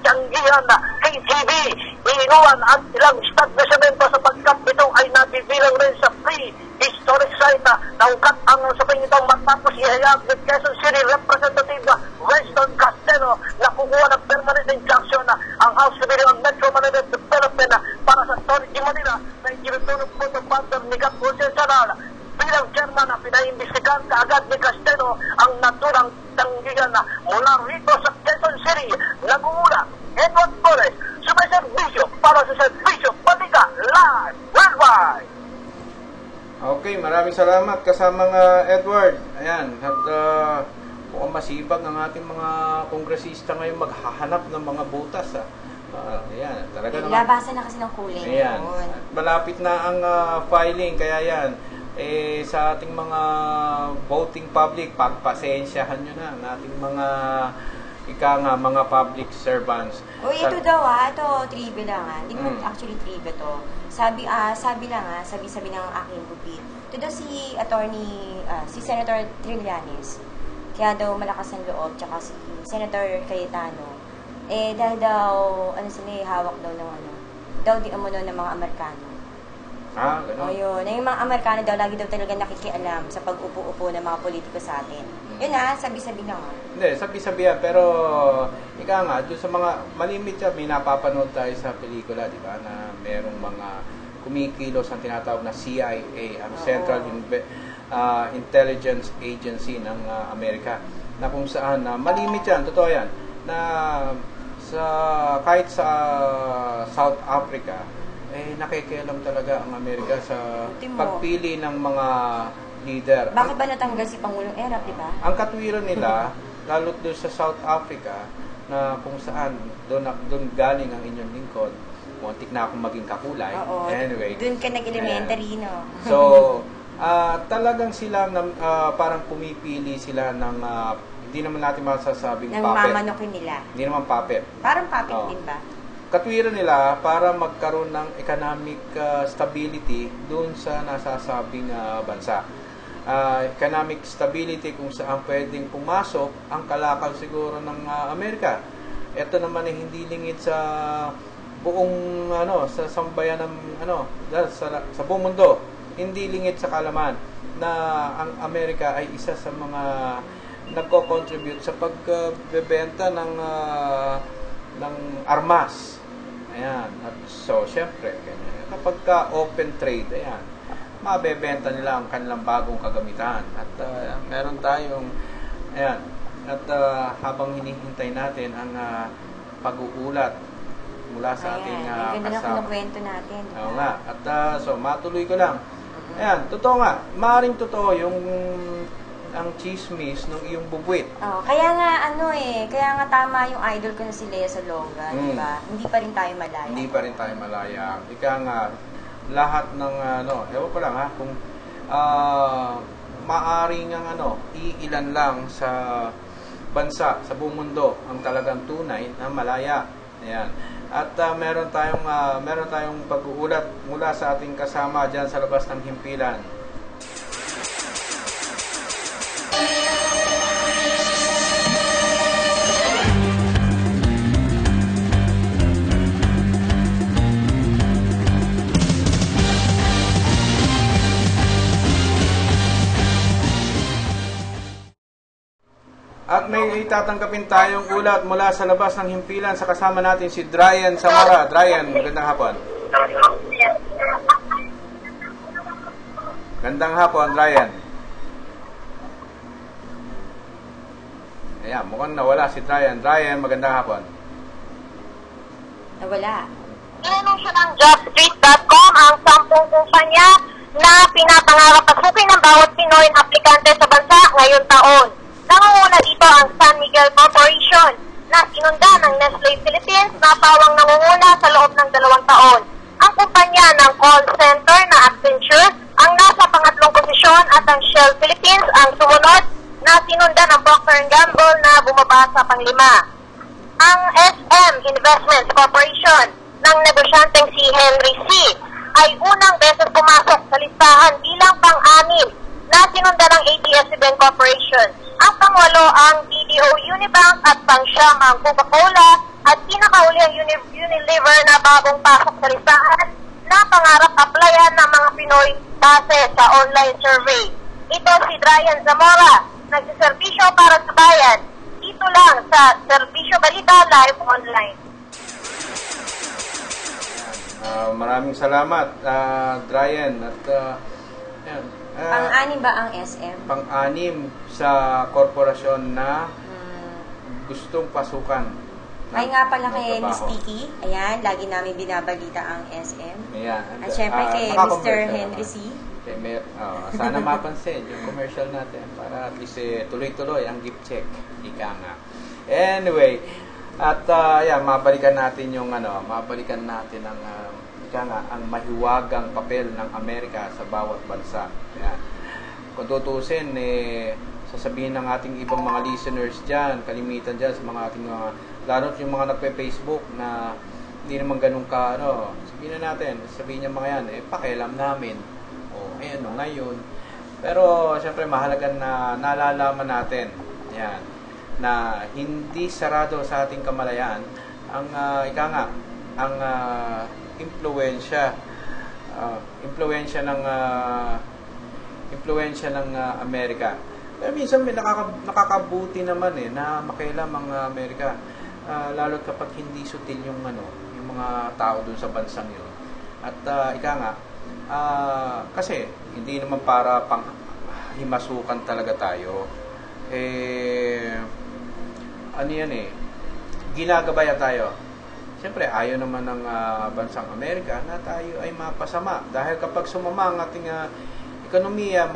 tiyanggihan, KTV, inuwan at ilang establishmento sapagkat ito ay nabibilang rin sa pre-historic site na ugat ang sabing ito matapos ihayag ni Quezon City Representative Winston Castelo na kukuha ng permanent injunction ang House Committee on Metro Management Development Manila na ikinutulog po ng partner ni Gat Jose Saral. Bilang chairman na pinaimbestigahan kaagad ni Castelo ang naturang tanggigan na mula rito sa Quezon City. Nag-uula, Edward Torres, sumiservisyo para sa Serbisyo Balita Live Worldwide. Okay, maraming salamat kasamang Edward. Ayan, at mukhang masipag ang ating mga kongresista ngayon maghahanap ng mga butas. Ayan, talaga naman. Labasan na kasi ng kuling. Ayan, at malapit na ang filing, kaya yan, sa ating mga voting public, pagpasensyahan nyo na ang ating mga mga public servants. Ito daw ito trivia lang Hindi naman actually trivia to. Sabi ng aking gupit. Ito daw si si Senator Trillanes. Kaya daw malakas ang loob, tsaka si Senator Cayetano. Dahil daw, hawak daw ng di umuno ng mga Amerikano. Ganun. Yun. Yung mga Amerikano daw, lagi daw talaga nakikialam sa pag-upo-upo ng mga politiko sa atin. Yun sabi-sabi lang Hindi, sabi-sabi yan. Pero, doon sa mga, malimit siya, may napapanood tayo sa pelikula, di ba, na merong mga kumikilos ang tinatawag na CIA, ang Central Intelligence Agency ng Amerika, na kung saan, malimit yan, totoo yan, na kahit sa South Africa, nakikialam talaga ang Amerika sa pagpili ng mga leader. Bakit ba natanggal si Pangulong Erap, di ba? Ang katwiran nila, lalo doon sa South Africa, na kung saan, doon galing ang inyong lingkod, muntik na akong maging kakulay. Anyway. Doon ka nag-elementary, no? So, talagang sila, parang pumipili sila ng, hindi naman natin masasabing puppet. Nang mamanokin nila. Hindi naman puppet. Parang puppet din ba? Katwiran nila para magkaroon ng economic stability doon sa nasasabing bansa. Economic stability kung saan pwedeng pumasok ang kalakal siguro ng Amerika. Ito naman ay hindi lingid sa buong sa sambayan ng sa buong mundo. Hindi lingid sa kalaman na ang Amerika ay isa sa mga nagko-contribute sa pagbebenta ng armas. Ayan. At so, syempre, kapag open trade, ayan, mabebenta nila ang kanilang bagong kagamitan. At meron tayong, ayan, at habang hinihintay natin ang pag-uulat mula sa ating kasama. Ang ganda na kwento natin. Oo nga. At so, matuloy ko lang. Ayan, totoo nga. Maaaring totoo yung ang chismis ng iyong bubuit. Kaya nga kaya nga tama yung idol ko na si Lea Salonga, di ba? Hindi pa rin tayo malaya. Hindi pa rin tayo malaya. Ika nga, lahat ng ewan ko lang kung maaring ang iilan lang sa bansa, sa buong mundo, ang talagang tunay na malaya. Ayan. At meron tayong pag-uulat mula sa ating kasama diyan sa labas ng himpilan. At may itatanggapin tayong ulat mula sa labas ng himpilan sa kasama natin si Dryan Zamora. Dryan, magandang hapon. Gandang hapon, Dryan. Ayan, mukhang nawala si Dryan. Dryan, magandang hapon. Nawala. Inanunsyo ng JobStreet.com ang 10 kumpanya na pinapangarap pasukin ng bawat Pinoy na aplikante sa bansa ngayong taon. Nangunguna dito ang San Miguel Corporation na sinunda ng Nestle Philippines na pawang nangunguna sa loob ng 2 taon. Ang kumpanya ng call center na Accenture ang nasa pangatlong posisyon at ang Shell Philippines ang sumunod na sinunda ng Procter & Gamble na bumaba sa panglima. Ang SM Investments Corporation ng negosyanteng si Henry C. ay unang beses pumasok sa listahan bilang pang-anim na sinunda ng ABS-CBN Corporation. Ang pangwalo ang BDO Unibank at pang-siyam ang Coca-Cola at pinakauli ang Unilever na bagong pasok sa listahan na pangarap applyan ng mga Pinoy base sa online survey. Ito si Dryan Zamora, nagsiservisyo para sa bayan. Dito lang sa Serbisyo Balita Live Online. Maraming salamat, Dryan. At yan. Pang-anim ba ang SM? Pang-anim sa korporasyon na gustong pasukan. Ay nga pala kay Miss Tiki. Ayan, lagi namin binabalita ang SM. Ayan. At syempre kay Mr. Henry C. Sana mapansin yung commercial natin para at least tuloy-tuloy ang gift check. Ika nga. Anyway, at mabalikan natin ang ang mahiwagang papel ng Amerika sa bawat bansa. Ayan. Kung tutusin, sasabihin ng ating ibang mga listeners dyan, kalimitan dyan sa mga ating lalo yung mga nagpe-Facebook na hindi naman ganun ka, sabihin niya mga yan, pakialam namin. Ngayon. Pero, syempre, mahalaga na nalalaman natin, yan, na hindi sarado sa ating kamalayan ang, ang impluwensya ng Amerika. Pero minsan may nakakabuti naman na makialam ang Amerika, lalo kapag hindi sutil yung mga tao dun sa bansang yun. At kasi hindi naman para pang himasukan talaga tayo. Ginagabayan tayo. Siyempre, ayaw naman ng bansang Amerika na tayo ay mapasama. Dahil kapag sumama ang ating ekonomiya,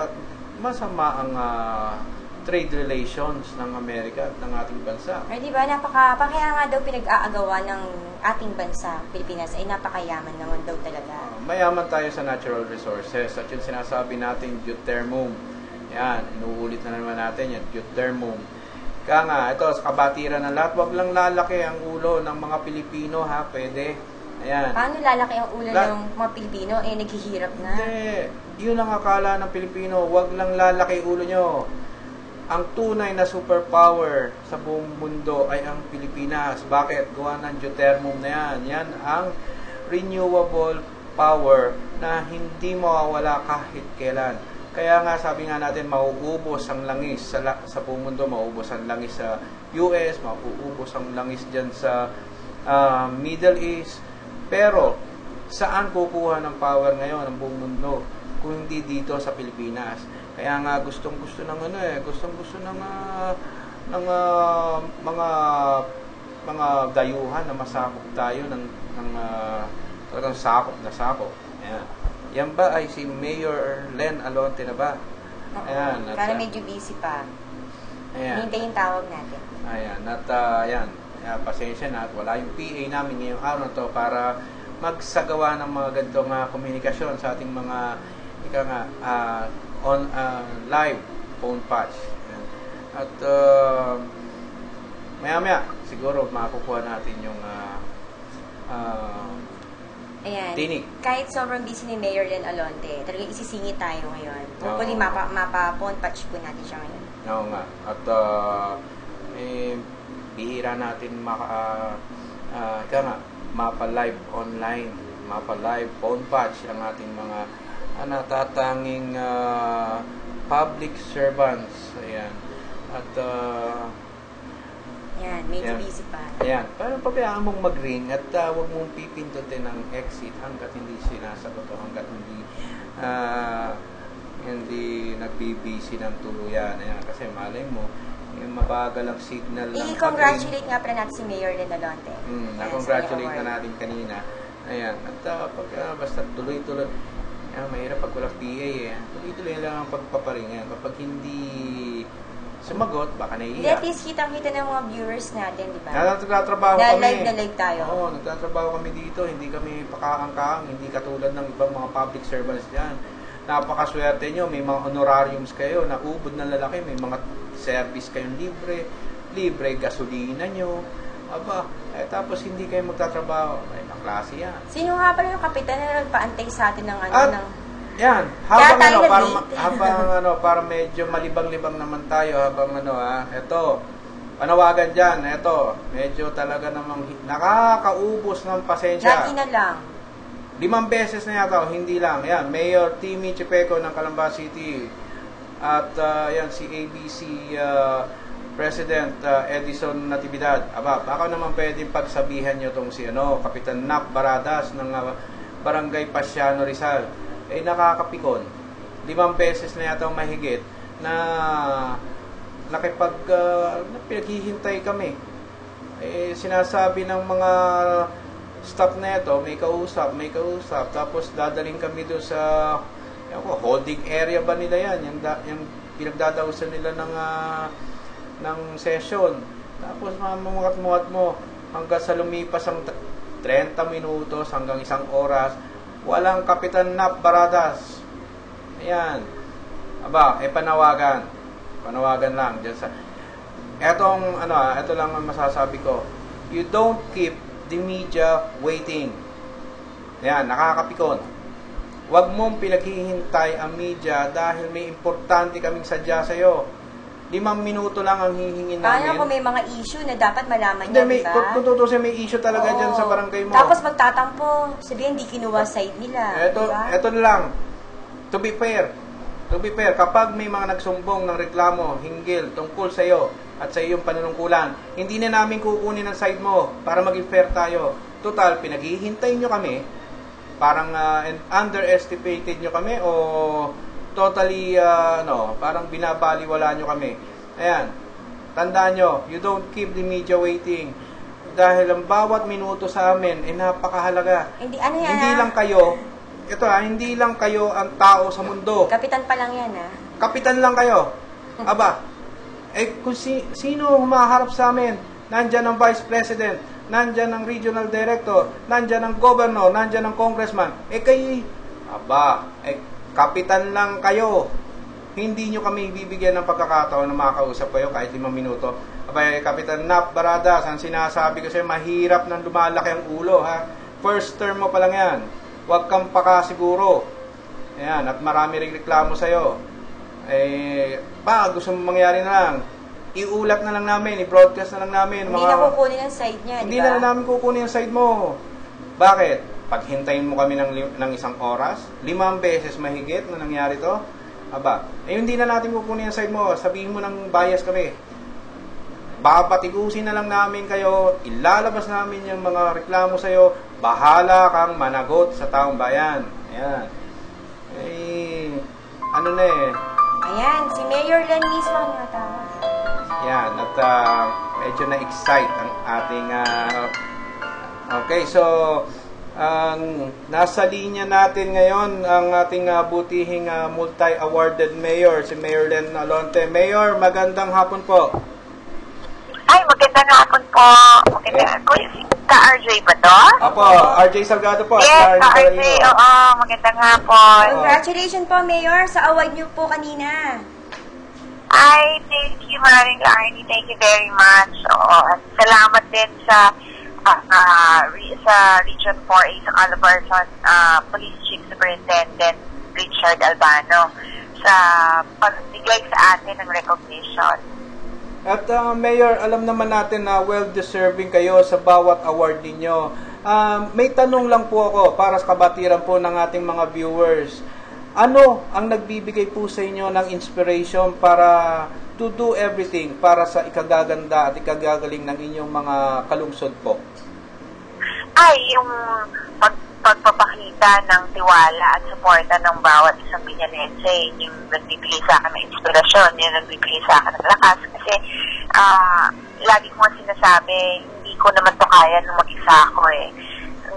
masama ang trade relations ng Amerika at ng ating bansa. Ay, di ba, kaya nga daw pinag-aagawa ng ating bansa, Pilipinas, ay napakayaman naman daw talaga. Mayaman tayo sa natural resources. At yung sinasabi natin, geothermal. Yan, inuulit na naman natin yan, geothermal. Kaya nga, ito, sa kabatiran ng lahat, wag lang lalaki ang ulo ng mga Pilipino, ha? Pwede. Ayan. Paano lalaki ang ulo ng mga Pilipino? Naghihirap na. Hindi. Yun ang akala ng Pilipino. Wag lang lalaki ulo nyo. Ang tunay na superpower sa buong mundo ay ang Pilipinas. Bakit? Gawa ng geothermal na yan. Yan ang renewable power na hindi mawawala kahit kailan. Kaya nga sabi nga natin, mauubos ang langis sa buong mundo, mauubos ang langis sa US, mauubos ang langis dyan sa Middle East. Pero, saan kukuha ng power ngayon ng buong mundo kung hindi dito sa Pilipinas? Kaya nga gustong-gusto ng mga dayuhan na masakop tayo ng talagang sakop na sakop. Ayan. Yan ba ay si Mayor Len Alonte na ba? Ayan. Para medyo busy pa. Ayan. Hintayin tawag natin. Ayan. At ayan. Pasensya na at wala yung PA namin ngayong araw na to para magsagawa ng mga ganitong komunikasyon sa ating mga live phone patch. Ayan. At maya-maya siguro makukuha natin yung ayan. Tinig. Kahit sobrang busy ni Mayor Len Alonte, talagang isisingit tayo ngayon. Hopefully, mapa-phone patch po natin siya ngayon. Oo nga. At bihira natin mapa-live online, mapa-live phone patch ang ating mga natatanging public servants. Ayan. At yan, medyo busy pa. Ayan. Pero pabayaan mong mag-ring at huwag mong pipindutin ng exit hanggat hindi sinasagot o hanggat hindi nagbibisi ng tuluyan. Ayan. Kasi malay mo, mabagal ang signal ng I-congratulate nga pala natin si Mayor Len Alonte. Na-congratulate na natin kanina. Ayan. At basta tuloy-tuloy. Mahirap pag walang PA Tuloy-tuloy lang ang pagpaparing. Kapag hindi sumagot, baka naiiyak. At least kitang-kita ng mga viewers natin, di ba? Nagtatrabaho kami. Live na live tayo. Oo, nagtatrabaho kami dito. Hindi kami pakaang-kaang. Hindi katulad ng ibang mga public servants dyan. Napakaswerte nyo. May mga honorariums kayo. Naubod ng lalaki. May mga service kayong libre. Libre gasolina nyo. Aba, tapos hindi kayo magtatrabaho. Ay, naklase yan. Sino nga pala yung kapitan na nagpaantay sa atin ng yan, para medyo malibang-libang naman tayo eto, panawagan dyan, eto, medyo talaga namang nakakaubos ng pasensya. Lagi na lang. 5 beses na yata, hindi lang. Yan, Mayor Timmy Chipeco ng Calamba City. At yan, si ABC President Edison Natividad. Baka naman pwedeng pagsabihan nyo tong si Kapitan Nap Baradas ng Barangay Pasiano, Rizal. Nakakapikon. 5 beses na yata mahigit na pinaghihintay kami. Sinasabi ng mga staff na ito, may kausap. Tapos dadaling kami doon sa holding area ba nila yan? Yung pinagdadausan nila ng session. Tapos mamukat-mukat mo hanggang sa lumipas ang 30 minutos hanggang 1 oras. Walang Kapitan Nap Baradas. Ayan. Panawagan. Panawagan lang dyan sa... ito lang ang masasabi ko. You don't keep the media waiting. Ayan, nakakapikon. Huwag mong pinaghihintay ang media dahil may importante kaming sadya sa'yo. 5 minuto lang ang hihingin namin. Paano kung may mga issue na dapat malaman niya, diba? Kung tutusin, may issue talaga dyan sa barangay mo. Tapos magtatampo, sabihin hindi kinuha side nila. Ito lang. To be fair, kapag may mga nagsumbong ng reklamo, hinggil, tungkol sa iyo at sa iyong panunungkulan, hindi na namin kukunin ang side mo para maging fair tayo. Total, pinaghihintay nyo kami, parang underestimated nyo kami o totally, parang binabaliwala nyo kami. Ayan, tandaan nyo, you don't keep the media waiting. Dahil ang bawat minuto sa amin ay napakahalaga. Hindi lang kayo, hindi lang kayo ang tao sa mundo. Kapitan pa lang yan, Kapitan lang kayo. Kung sino humaharap sa amin, nandyan ang Vice President, nandyan ang Regional Director, nandyan ang Governor, nandyan ang Congressman. Kapitan lang kayo. Hindi nyo kami bibigyan ng pagkakataon na makakausap kayo kahit 5 minuto. Kapitan Nap Baradas, ang sinasabi ko sa'yo, mahirap nang lumalaki ang ulo, ha? First term mo pa lang yan. Huwag kang pakasiguro. Ayan, at marami ring reklamo sa'yo. Gusto mo mangyari na lang, iulat na lang namin, i-broadcast na lang namin. Hindi na kukunin ang side niya, Hindi na namin kukunin ang side mo. Bakit? Paghintayin mo kami ng 1 oras, 5 beses mahigit na nangyari to, hindi na natin kukunin ang side mo. Sabihin mo ng bias kami. Papatigusin na lang namin kayo, ilalabas namin yung mga reklamo sa'yo, bahala kang managot sa taong bayan. Ayan. Ayan, si Mayor Len mismo ang natawag. Ayan, at medyo na-excite ang ating... okay, so... nasa linya natin ngayon ang ating butihing multi-awarded mayor, si Mayor Len Alonte. Mayor, magandang hapon po. Ay, magandang hapon po. Ka-RJ ba to? Opo, RJ Salgado po. Yes, ka-RJ. Oo, magandang hapon. Congratulations po, Mayor, sa award niyo po kanina. Ay, thank you, Maring Arnie. Thank you very much. Oo, at salamat din sa Region 4A sa Calabarzon Police Chief Superintendent Richard Albano sa pagbigay sa atin ng recognition. At Mayor, alam naman natin na well-deserving kayo sa bawat award ninyo. May tanong lang po ako para sa kabatiran po ng ating mga viewers. Ano ang nagbibigay po sa inyo ng inspiration para to do everything para sa ikagaganda at ikagagaling ng inyong mga kalungsod po? Ay, yung pagpapakita ng tiwala at suporta ng bawat isang Binyanense, yung nagbibigay sa akin ng inspirasyon, yung nagbibigay sa akin ng lakas. Kasi lagi ko sinasabi, hindi ko naman to kaya nung mag-isa ako eh.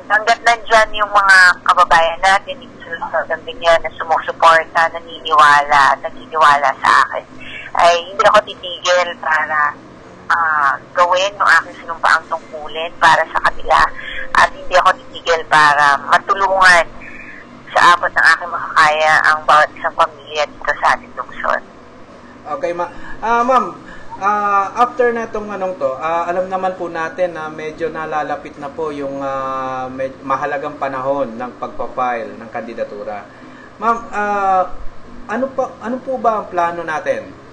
Hanggat nandyan yung mga kababayan natin, yung susunod niya na sumusuporta, naniniwala sa akin, ay hindi ako titigil para gawin yung aking sinumpaang tungkulin para sa kanila at hindi ako titigil para matulungan sa abot ng aking makakaya ang bawat isang pamilya dito sa ating lungsod. Okay, ma'am, after na itong alam naman po natin na medyo nalalapit na po yung mahalagang panahon ng pagpapile ng kandidatura. Ma'am, ano po ba ang plano natin?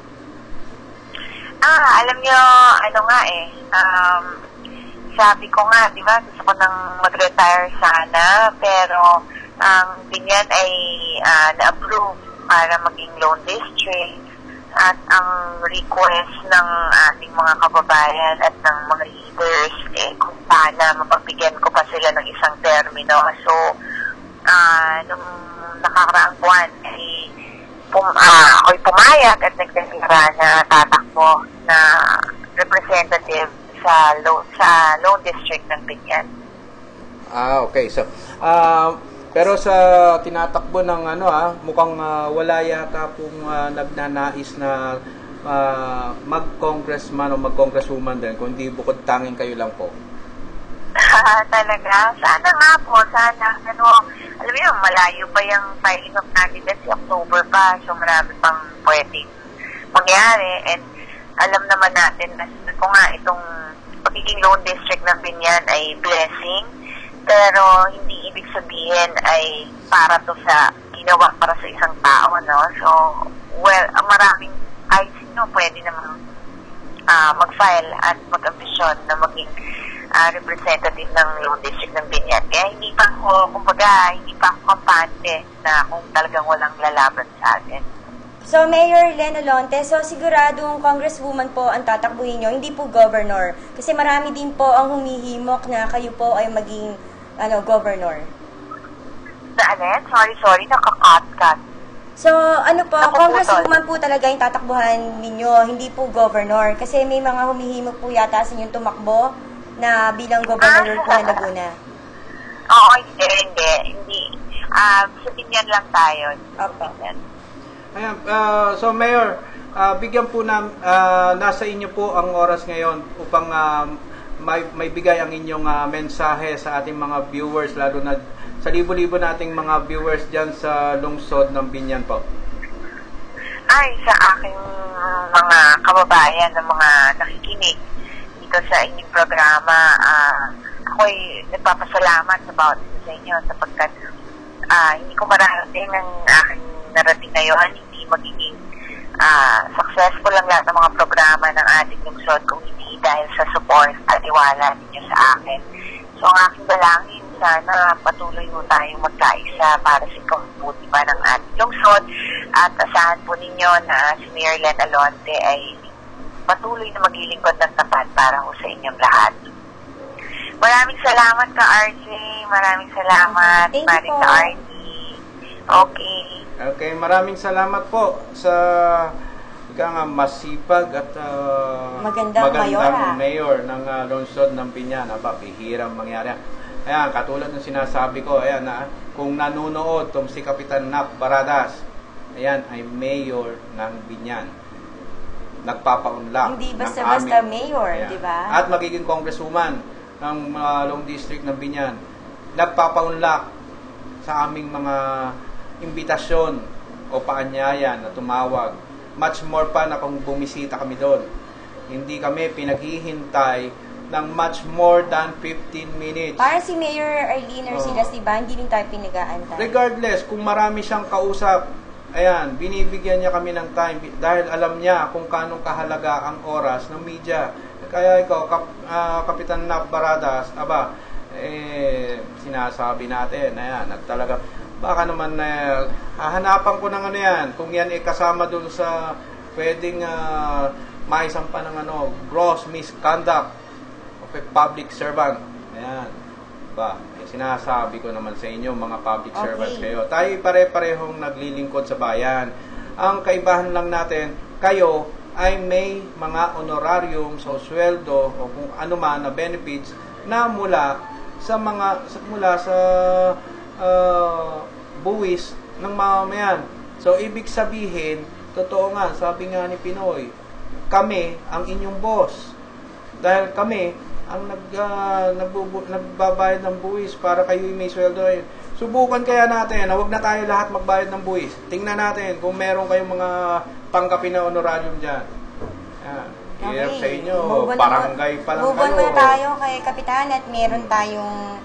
Alam nyo, sabi ko nga, di ba, gusto ko nang mag-retire sana, pero ang Binyan ay na-approve para maging loan district at ang request ng ating mga kababayan at ng mga leaders, kung paano mapagbigyan ko pa sila ng isang termino. So, nung nakakaraang buwan ay ako'y pumayag at nagdeklara na tatakbo na representative sa loan district ng Binyan. Okay. So, pero sa tinatakbo ng mukhang wala yata pong nagnanais na mag-congressman o mag-congresswoman din, kundi bukod tanging kayo lang po. Talaga? Sana nga po, sana. Alam mo yun, malayo pa yung filing of candidates, October pa, so marami pang pwedeng mangyari. And alam naman natin na itong pagiging loan district ng Binyan ay blessing, pero hindi ibig sabihin ay para to sa ginawa para sa isang tao, no? So, maraming kahit sino pwede namang mag-file at mag-ambisyon na maging representative ng loan district ng Binyan. Kaya hindi pa ako kampante na kung talagang walang lalaban sa atin. So, Mayor Len Alonte, so siguradong congresswoman po ang tatakbuhin nyo, hindi po governor. Kasi marami din po ang humihimok na kayo po ay maging governor. Sorry, nakakat-cut. So, congresswoman po talaga yung tatakbuhan ninyo, hindi po governor. Kasi may mga humihimok po yata sa inyong tumakbo na bilang governor po ng Laguna. Oo, hindi. Sa Binyan lang tayo. Opo. Ayan, so Mayor, bigyan po nasa inyo po ang oras ngayon upang may bigay ang inyong mensahe sa ating mga viewers, lalo na sa libo-libo nating mga viewers dyan sa lungsod ng Binyan po. Ay, sa aking mga kababayan na mga nakikinig dito sa inyong programa, ako'y nagpapasalamat sa bawat isa sa inyo sapagkat hindi ko mararating ang aking narating ngayon, hindi magiging successful ang lahat ng mga programa ng ating lungsod kung hindi dahil sa support at tiwala ninyo sa akin. So, ang aking dalangin, sana patuloy mo tayong magkaisa para sa ikabubuti pa ng ating lungsod at asahan po ninyo na si Mayor Len Alonte ay patuloy na maglilingkod ng tapat para ho sa inyong lahat. Maraming salamat ka, RJ. Maraming salamat. Thank you po. Ka, RJ. Okay, maraming salamat po sa masipag at magandang mayor ng lungsod ng Binyan. Bihirang mangyari. Ayan, katulad ng sinasabi ko, ayan kung nanonood tong si Kapitan Nap Baradas, ayan, ay mayor ng Binyan. Nagpapaunlak. Hindi basta-basta mayor, di ba? At magiging congresswoman ng Long District ng Binyan. Nagpapaunlak sa aming mga imbitasyon o paanyaya na tumawag. Much more pa na kung bumisita kami doon. Hindi kami pinaghihintay ng much more than 15 minutes. Para si Mayor Arlene Arcilas, diba? Hindi rin tayo pinag-aantay. Regardless, kung marami siyang kausap, ayan, binibigyan niya kami ng time dahil alam niya kung kanong kahalaga ang oras ng media. Kaya ikaw, Kapitan Nap Baradas, sinasabi natin, ayan, at talaga, baka naman hahanapan ko ng yan, kung yan kasama dun sa pwedeng maisampa ng gross misconduct of a public servant. Ayan. Sinasabi ko naman sa inyo, mga public servants kayo. Tayo pare-parehong naglilingkod sa bayan. Ang kaibahan lang natin, kayo ay may mga honorarium o sweldo o kung ano man na benefits na mula sa buwis ng mamamayan. So, ibig sabihin, totoo nga, sabi nga ni Pinoy, kami ang inyong boss. Dahil kami ang nagbabayad ng buwis para kayo may sweldo. Subukan kaya natin na huwag na tayo lahat magbayad ng buwis. Tingnan natin kung meron kayong mga pangkapi na honorarium dyan. Hirap sa inyo, barangay pa lang kayo. Move on tayo kay Kapitan at meron tayong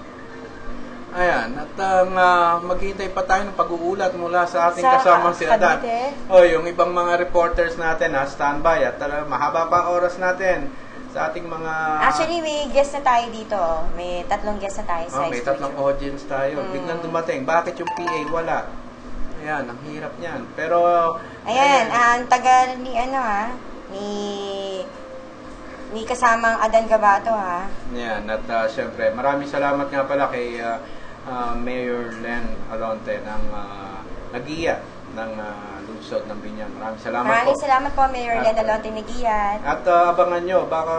ayan, at maghihintay pa tayo ng pag-uulat mula sa ating kasamang si Adan. Yung ibang mga reporters natin, standby at mahaba pa oras natin sa ating mga... Actually, may guest na tayo dito. May 3 guest na tayo sa may 3 audience tayo. Biglang dumating. Bakit yung PA wala? Ayan, ang hirap niyan. Pero... Ayan, ang tagal ni ni kasamang Adan Gabato, Ayan, at syempre, maraming salamat nga pala kay Mayor Len Alonte ng Nagiya ng lungsod ng Biñan. Maraming salamat po. Maraming salamat po, Mayor Len Alonte Nagiya. At abangan nyo, baka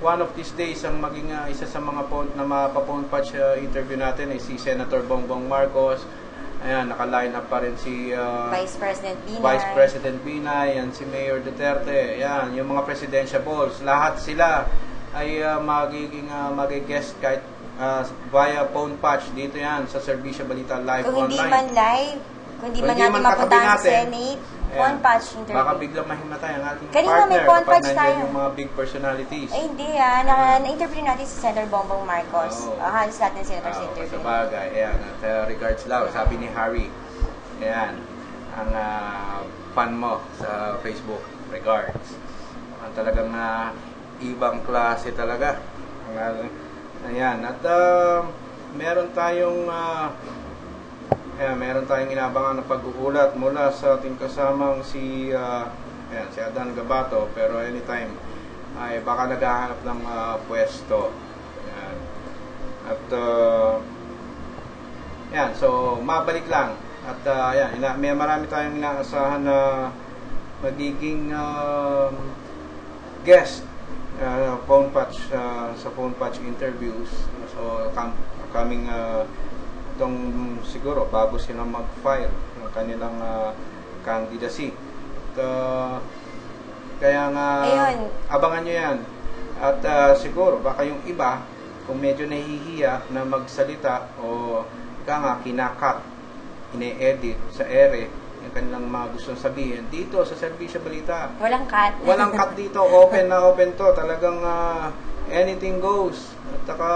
one of these days ang maging isa sa mga na mapapone patch interview natin ay si Senator Bongbong Marcos. Ayan, naka-line up pa rin si Vice President Binay. Vice President Binay, yan, si Mayor Duterte. Yan, yung mga presidential balls. Lahat sila ay mag-guest kahit via phone patch dito yan sa Serbisyo Balita Live Kung online. hindi man live, kung hindi man natin mapuntahan sa Senate, phone patch interview. Baka biglang mahimatay ang ating kanina partner may phone kapag patch nandiyan tayo. yung mga big personalities. Ay, hindi na-interview natin si Senator Bongbong Marcos. Halos lahat ng senators interview. Sa bagay, ayan. At regards lang, sabi ni Harry, ayan, ang fan mo sa Facebook, regards. Ang talagang ibang klase talaga. Ayan, at meron tayong inabangan na pag-uulat mula sa ating kasamang si Adan Gabato, pero anytime ay baka naghahanap ng pwesto. Ayan. At yan, so mabalik lang. At may marami tayong inaasahan na magiging guest phone patch sa phone patch interviews. So coming itong siguro bago sila mag-file ng kanilang candidacy. At, kaya nga abangan nyo yan. At siguro baka yung iba kung medyo nahihiya na magsalita o kinakat, ine-edit sa ere yung kanilang mga gustong sabihin dito sa Serbisyo Balita. Walang cut. Walang cut dito. Open na open to. Talagang anything goes. At saka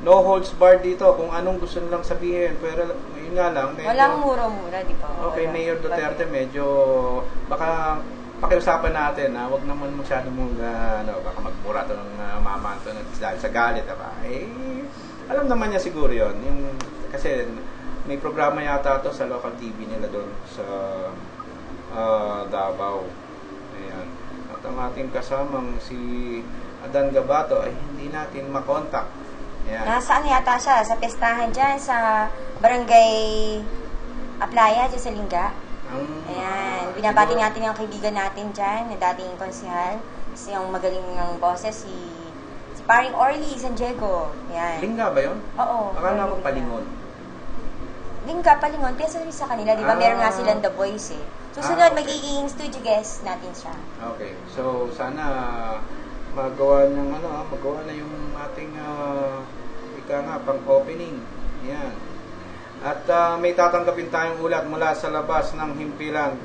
no holds barred dito kung anong gusto nilang sabihin. Pero yun nga lang. Medyo, walang mura-mura, di ba? Okay, Mayor Duterte, medyo baka pakiusapan natin na wag naman masyado mong baka magmura to ng mamanto dahil sa galit. Alam naman niya siguro yun. Kasi may programa yata to sa local TV nila doon sa Davao. Ayan. At ang ating kasamang si Adan Gabato ay hindi natin makontak. Ayan. Nasaan yata siya? Sa pestahan dyan, sa Barangay Aplaya, dyan sa Lingga. Ayan. Binabati natin yung kaibigan natin dyan, na dating konsihal. Kasi yung magaling ng boses, si Paring Orly San Diego. Ayan. Lingga ba yun? Oo. Akala ko Palingon. Lingga, Palingon. Pesa rin sa kanila, di ba? Meron nga silang The Voice eh. Susunod, magiging studio guest natin siya. Okay. So, sana magawa na yung ating pang-opening. Yan. At may tatanggapin tayong ulat mula sa labas ng himpilan.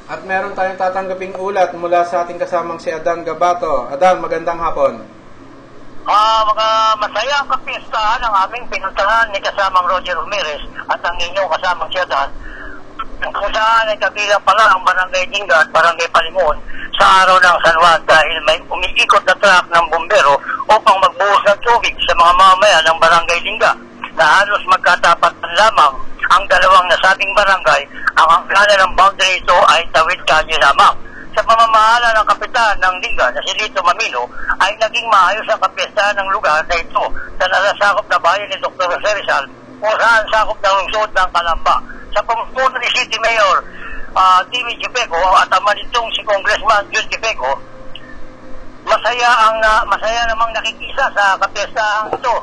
At meron tayong tatanggaping ulat mula sa ating kasamang si Adan Gabato. Adan, magandang hapon. Mga masayang kapistahan ang aming pinuntahan ni kasamang Roger Ramirez at ang inyong kasamang si Adan. Kung saan ay kabilang pala ang Barangay Lingga at Barangay Palingon sa araw ng San Juan dahil may umiikot na truck ng bumbero upang magbuhos ng tubig sa mga mamamayan ng Barangay Lingga na halos magkatapatan lamang ang dalawang nasabing barangay. Ang hangganan ng boundary ito ay tawid kalye lamang. Sa pamamahala ng kapitan ng Lingga na si Lito Mamino ay naging maayos ang kapistahan ng lugar na ito sa nasasakop na bayan ni Dr. Jose Rizal kung saan sakop ng lungsod ng Calamba. Sa pamumuno ni City Mayor Timmy Jipeco at ama nitong si Congressman Jun Jipeco, masaya namang nakikisa sa kapistahan ito.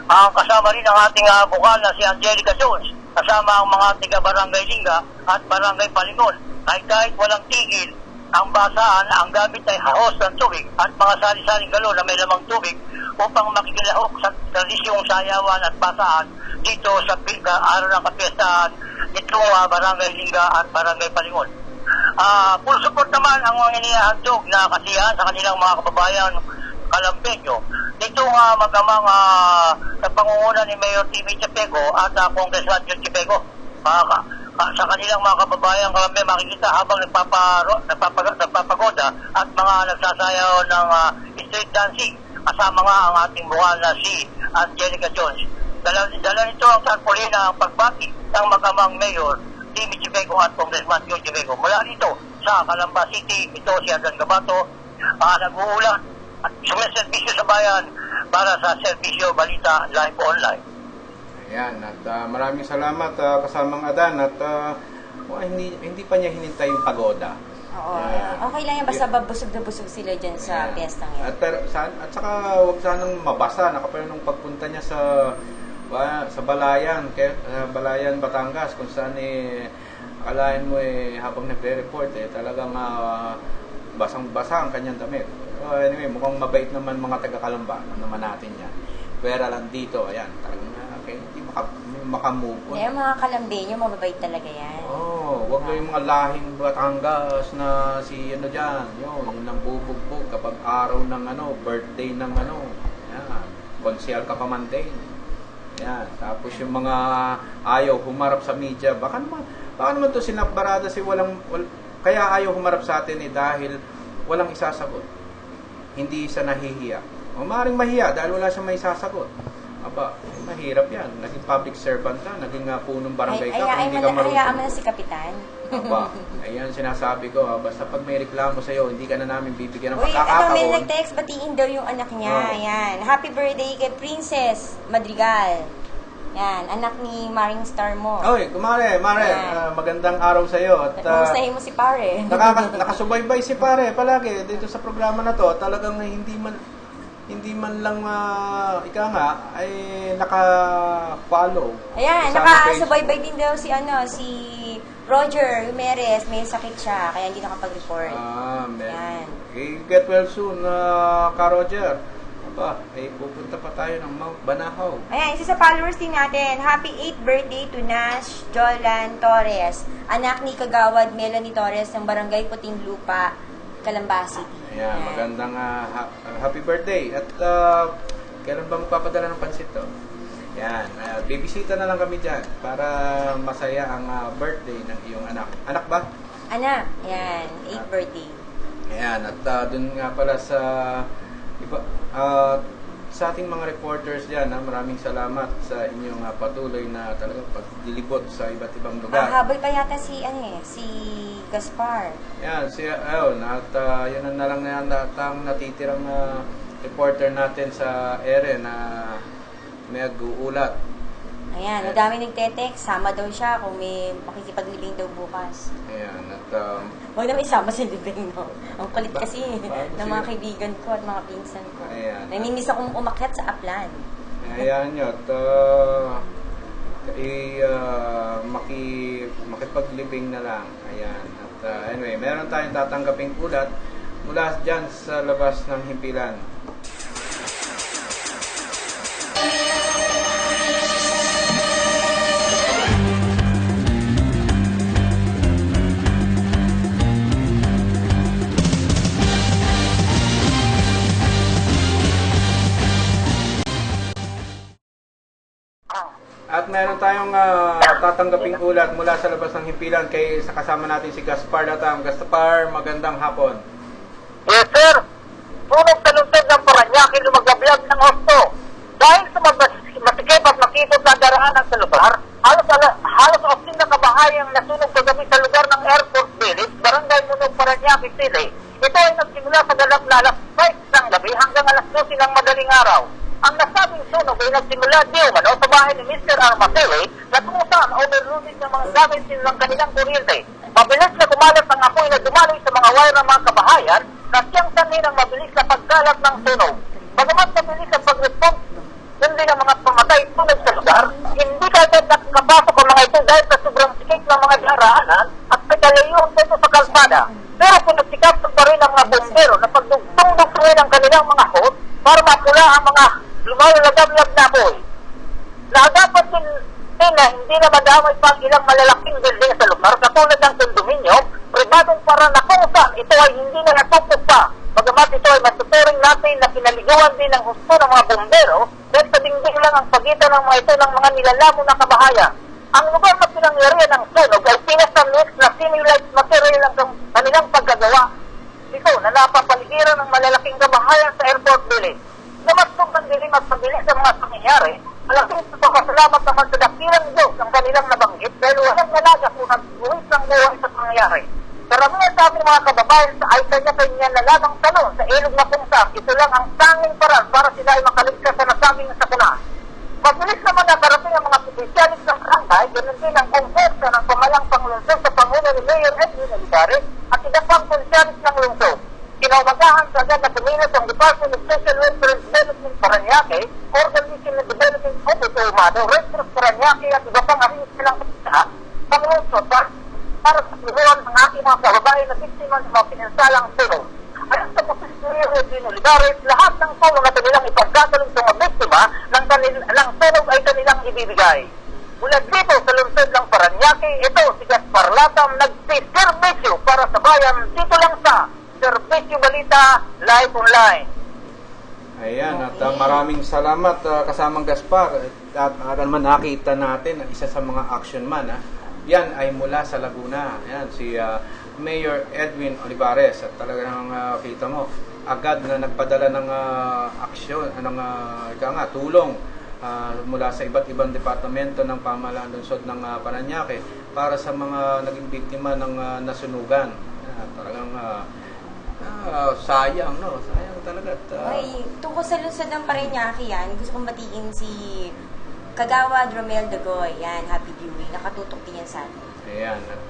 Kasama rin ang ating bukal na si Angelica Jones, kasama ang mga tiga-barangay Lingga at barangay Palingon. Kahit walang tigil ang basaan, ang gamit ay hahos ng tubig at mga sali-saling galon na may lamang tubig upang makikilahok sa tradisyong sayawan at basaan dito sa araw ng kapistahan nitong barangay Lingga at barangay Palingon. Full support naman ang mga inihahandog na kasiyahan sa kanilang mga kababayan Kalampeño. Nitong mag-amang sa pangunguna ni Mayor Timmy Jipeco at Congressman Jun Jipeco. sa kanilang mga kababayan kami makikita habang nagpapagoda at mga nagsasayaw ng street dancing. Kasama nga ang ating buwan na si Angelica Jones. Dala nito ang tarpaulina ang pagbati ng magamang mayor Timmy Chiveco at Congressman Joe Chiveco. Mula dito sa Calamba City, ito si Adan Gabato, nag-uulat at sumiservisyo sa bayan para sa Serbisyo Balita Live Online. Ayan, at maraming salamat kasamang Adan at hindi pa niya hinintay yung pagoda. Oo, okay lang yan, basta busog na busog sila dyan sa piyestang yan. At saka huwag sanang mabasa, nakapala nung pagpunta niya sa Balayan, Balayan, Batangas, kung saan akalain mo habang nagre-report talagang basang-basa ang kanyang damit. So anyway, mukhang mabait naman mga taga-Calamba naman natin yan. Pwera lang dito, ayan, talagang hindi makamove on. Yung mga Kalambeño, mababait talaga yan. Wag lang yung mga lahing Batangas na si dyan, yung nang bubugbog kapag araw ng birthday ng yan, konsyal ka pamantin. Yan, tapos yung mga ayaw humarap sa media, baka naman to sinakbarada kaya ayaw humarap sa atin dahil walang isasagot. Hindi siya nahihiya. O maaaring mahiya dahil wala siyang may isasagot. Aba, mahirap yan. Naging public servant ka, naging punong barangay ka, kung hindi ka marunong. Hayaan mo na si Kapitan. Aba, ayan sinasabi ko, basta pag may reklamo sa'yo, hindi ka na namin bibigyan ng Uy, pagkakataon. may nag-text, batiin daw yung anak niya. Ayan, happy birthday kay Princess Madrigal. Yan, anak ni Maring Star mo. Oy, Mare, magandang araw sa'yo. At kumustahin mo si pare. nakasubaybay si pare palagi dito sa programa na to. Talagang hindi man lang ay naka-follow. Ayan, nakasubaybay din daw si Roger Jimenez, may sakit siya kaya hindi nakapag-report. Man. Get well soon, ka Roger. Pupunta pa tayo ng Mount Banahaw. Ayan, isa sa followers din natin. Happy 8th birthday to Nash Jolan Torres, anak ni Kagawad Melanie Torres ng Barangay Puting Lupa, Calamba City. Ayan, magandang happy birthday. At kailan ba magpapadala ng pansit to? Ayan, bibisita na lang kami dyan para masaya ang birthday ng iyong anak. Anak ba? Anak, ayan, 8th birthday. Ayan, at dun nga pala sa sa ating mga reporters dyan, maraming salamat sa inyong patuloy na talagang pagdilibot sa iba't ibang lugar. Habol pa yata si Gaspar. Yan, at yun na lang ang natitirang reporter natin sa ere na mayag-uulat. Ayan, madami nagte-text, sama daw siya kung may makikipaglibing daw bukas. Ayan, at huwag naman isama sa libing, no? Ang kulit kasi ng mga kaibigan ko at mga pinsan ko. Ayan. Namimiss akong umakyat sa Aplan. Ayan nyo, at makipaglibing na lang. Ayan, at anyway, meron tayong tatanggaping ulat mula dyan sa labas ng himpilan. At meron tayong tatanggaping ulat mula sa labas ng himpilan sa kasama natin si Gaspar Datam. Gaspar, magandang hapon. Yes, sir. Sunog taluntad ng Paranaque, lumagablab ng Hosto. Dahil sa masikip at makipot na daraanan sa lugar, halos 8 na kabahayang nasunog kagabi sa lugar ng Airport Village, Barangay Munog, Paranaque City. Ito ay nagsimula sa galap na alas 5 ng gabi hanggang alas 12 ng madaling araw. Ang nasabing sunog ay nagsimula di umano sa bahay ni Mr. Armatele na kung saan overloaded ng mga gamit ng kanilang kuryente. Mabilis na kumalat ang apoy na dumaloy sa mga wire ng mga kabahayan na siyang sanhin ang mabilis na pagkalat ng sunog. Bagamat mabilis ang pag-response, hindi ng mga pamatay sunog sa lugar, hindi kagad nakapasok ang mga ito dahil sa sobrang sikip ng mga daraanan at pagkalayuan dito sa kalsada. Pero pinagsikap pa rin ang mga bombero na pagdugtong-dugtungin ang kanilang mga hose para mapula ang mga lumalagab-lab na apoy. Naagapan din na hindi na madamay pa ang ilang malalaking building sa lugar katulad ng kondominyo, pribadong para na kung saan ito ay hindi na natupok pa. Bagamat ito ay matuturing natin na pinaliguan din ng husto ng mga bombero dahil sa dingding lang ang pagitan ng mga ito ng mga nilalamo na kabahayan. Ang lugar na pinangyarihan ng sunog ay pinasamit na simulate material ang kanilang paggagawa. Ito na napapaligiran ng malalaking kabahayan sa airport village. Namastong ng dilim at pabilis ang mga pangyayari, malaking pasalamat naman sa dakilang Diyos ang kanilang nabanggit dahil walang nalaga kung nagbuwis ng buhay sa pangyayari. Karamihan sa ating mga kababayan ay kanya-kanya na lamang tanong sa ilog na pungsa. Ito lang ang tanging paraan para sila ay makaligtas sa nasabing sakuna. Mabilis naman nakarating ang mga opisyalis ng barangay, ganun din ang konsepto ng pamalang panglungsod sa Pangulo ni Mayor Edwin Olivares at iba pang opisyalis ng lungsod. Kinaumagahan sa agad na kumilos ang Department of Social Welfare and Development Parañaque, Organization of Development Office Umado, Red Cross Parañaque at iba pang ahensya silang kapita, panglungsod para sa tulungan ng ating mga kababayan na biktima ng mga pinansalang sunog. Ayon sa Posisyon ni Edwin Olivares, lahat ng tulong na kanilang ipagkakalong sa mga biktima ng sunog ay kanilang ibibigay. Mula dito sa lungsod ng Parañaque, ito si Gaspar Latam nagsiservisyo para sa bayan dito lang sa Serbisyo Balita Live Online. Ayan, at maraming salamat kasamang Gaspar. At naman nakita natin isa sa mga action man. Yan ay mula sa Laguna. Ayan, si Mayor Edwin Olivares. At talagang kita mo, agad na nagpadala ng aksyon, tulong mula sa iba't ibang departamento ng pamahalaan lungsod ng Parañaque para sa mga naging biktima ng nasunugan. Talagang sayang, no? Sayang talaga. Ay, tungkol sa lungsod ng Parañaque yan, gusto kong batiin si Kagawad Romel Dagoy. Yan, happy viewing. Nakatutok din yan sa atin. Ayan, at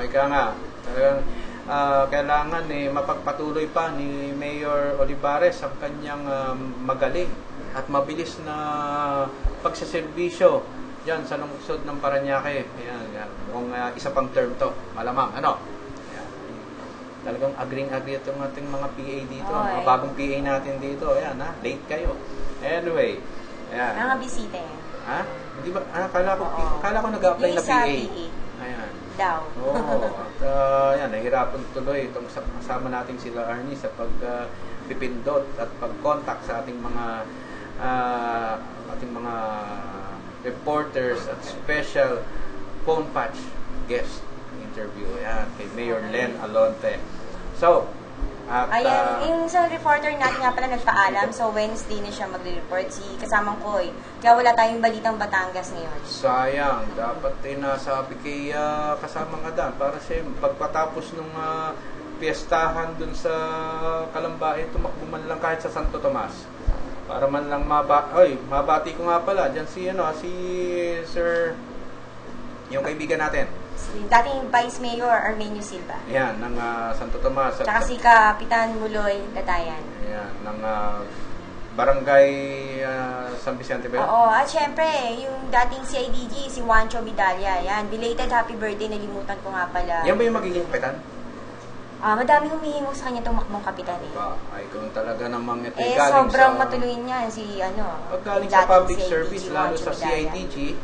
talagang kailangan mapagpatuloy pa ni Mayor Olivares ang kanyang magaling at mabilis na pagsaservisyo dyan sa lungsod ng Parañaque. Ayan, kung isa pang term to, malamang, ano? Ayan, talagang agring-agree itong ating mga PA dito, mga bagong PA natin dito. Ayan, late kayo. Anyway, ayan. Mga bisita yan. Ha? Hindi ba? Kala ko nag-apply na PA. Ayan. Daw. Oo. At yan, nahihirapan tuloy itong kasama natin sila Arnie sa pagpipindot at pag-contact sa ating mga reporters at special phone patch guest interview. Ayan, kay Mayor Len Alonte. So, ayan, yung isang reporter natin nga pala nagpaalam, so Wednesday na siya magre-report, si kasamang Koy. Kaya wala tayong balitang Batangas ngayon. Sayang, dapat nasabi kay kasamang Adan para siya pagpatapos ng piyestahan dun sa Kalambae, tumakbo man lang kahit sa Santo Tomas. Para man lang mabati ko nga pala dyan si Sir, yung kaibigan natin. Dating Vice Mayor Armenio Silva. Ayan, ng Santo Tomas. Tsaka si Kapitan Muloy Gatayan. Ayan, ng Barangay San Vicente ba yun? Oo, at syempre, yung dating CIDG, si Juancho Vidalya. Yan, belated happy birthday, nalimutan ko nga pala. Yan ba yung magiging kapitan? Madami humihingok sa kanya tumakbong kapitan Ay, kung talaga namang ito sobrang matuloy niya si pag galing sa public service, lalo sa CIDG,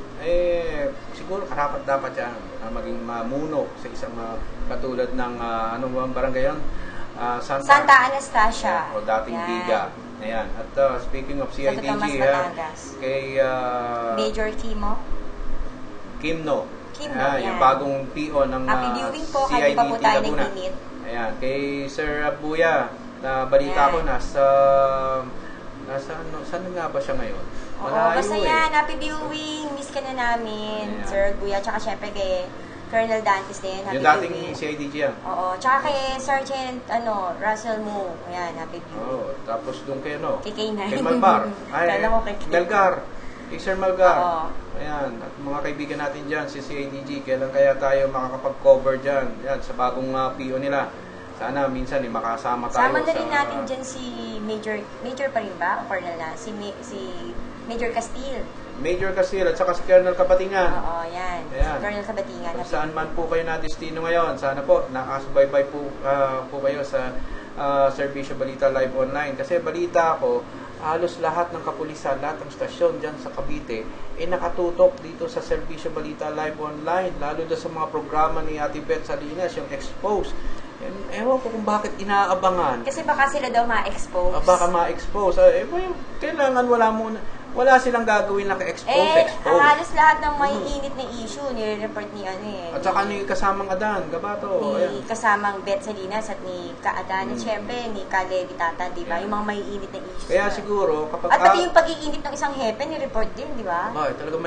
siguro dapat yan maging mamuno sa isang katulad ng barangay yun? Santa Anastasia. O dating Biga. Ayan. At speaking of CIDG, kay Major Kimno. Kimno, yung bagong PO ng happy viewing po, CIDG pa po tayo Laguna. nag-init. Ayan, kay Sir Abuya, na balita ko saan nga ba siya ngayon? Basta yan, happy viewing, miss ka na namin, Sir Abuya, tsaka syempre kay Colonel Dantes din, happy yung dating viewing. CIDG yan. Oo, tsaka kay Sergeant Russell Mo, ayan, happy viewing. Tapos doon kay kay Malbar. Melgar. Kay Sir Malgar. Oo. Ayan, at mga kaibigan natin dyan, si CIDG, kailan kaya tayo makakapag-cover dyan? Yan, sa bagong PO nila. Sana minsan makasama tayo. Sama na rin natin dyan si Major pa rin ba? O Colonel na? Si Major Castile. Major Castile at saka si Colonel Kabatingan. Oo, yan. Ayan. Si Colonel Kabatingan. Kung saan man po kayo na destino ngayon, sana po nakasubaybay po kayo sa Serbisyo Balita Live Online. Kasi balita ako, halos lahat ng kapulisan, lahat ng stasyon dyan sa Cavite, nakatutok dito sa Serbisyo Balita Live Online, lalo na sa mga programa ni Ate Beth Salinas, yung Expose. Ewan ko kung bakit inaabangan. Kasi baka sila daw ma-expose. Baka ma-expose. Kailangan wala muna. wala silang gagawin na ka-expose. Halos lahat ng may init na issue, nire-report ni At saka ni kasamang Adan, Gabato. Ni kasamang Beth Salinas at ni Ka-Adan, at syempre ni Ka-Levi Tatan, di ba? Yung mga may init na issue. Kaya siguro, kapag... At pati yung pag-iinit ng isang hepe, ni-report din, di ba? Talaga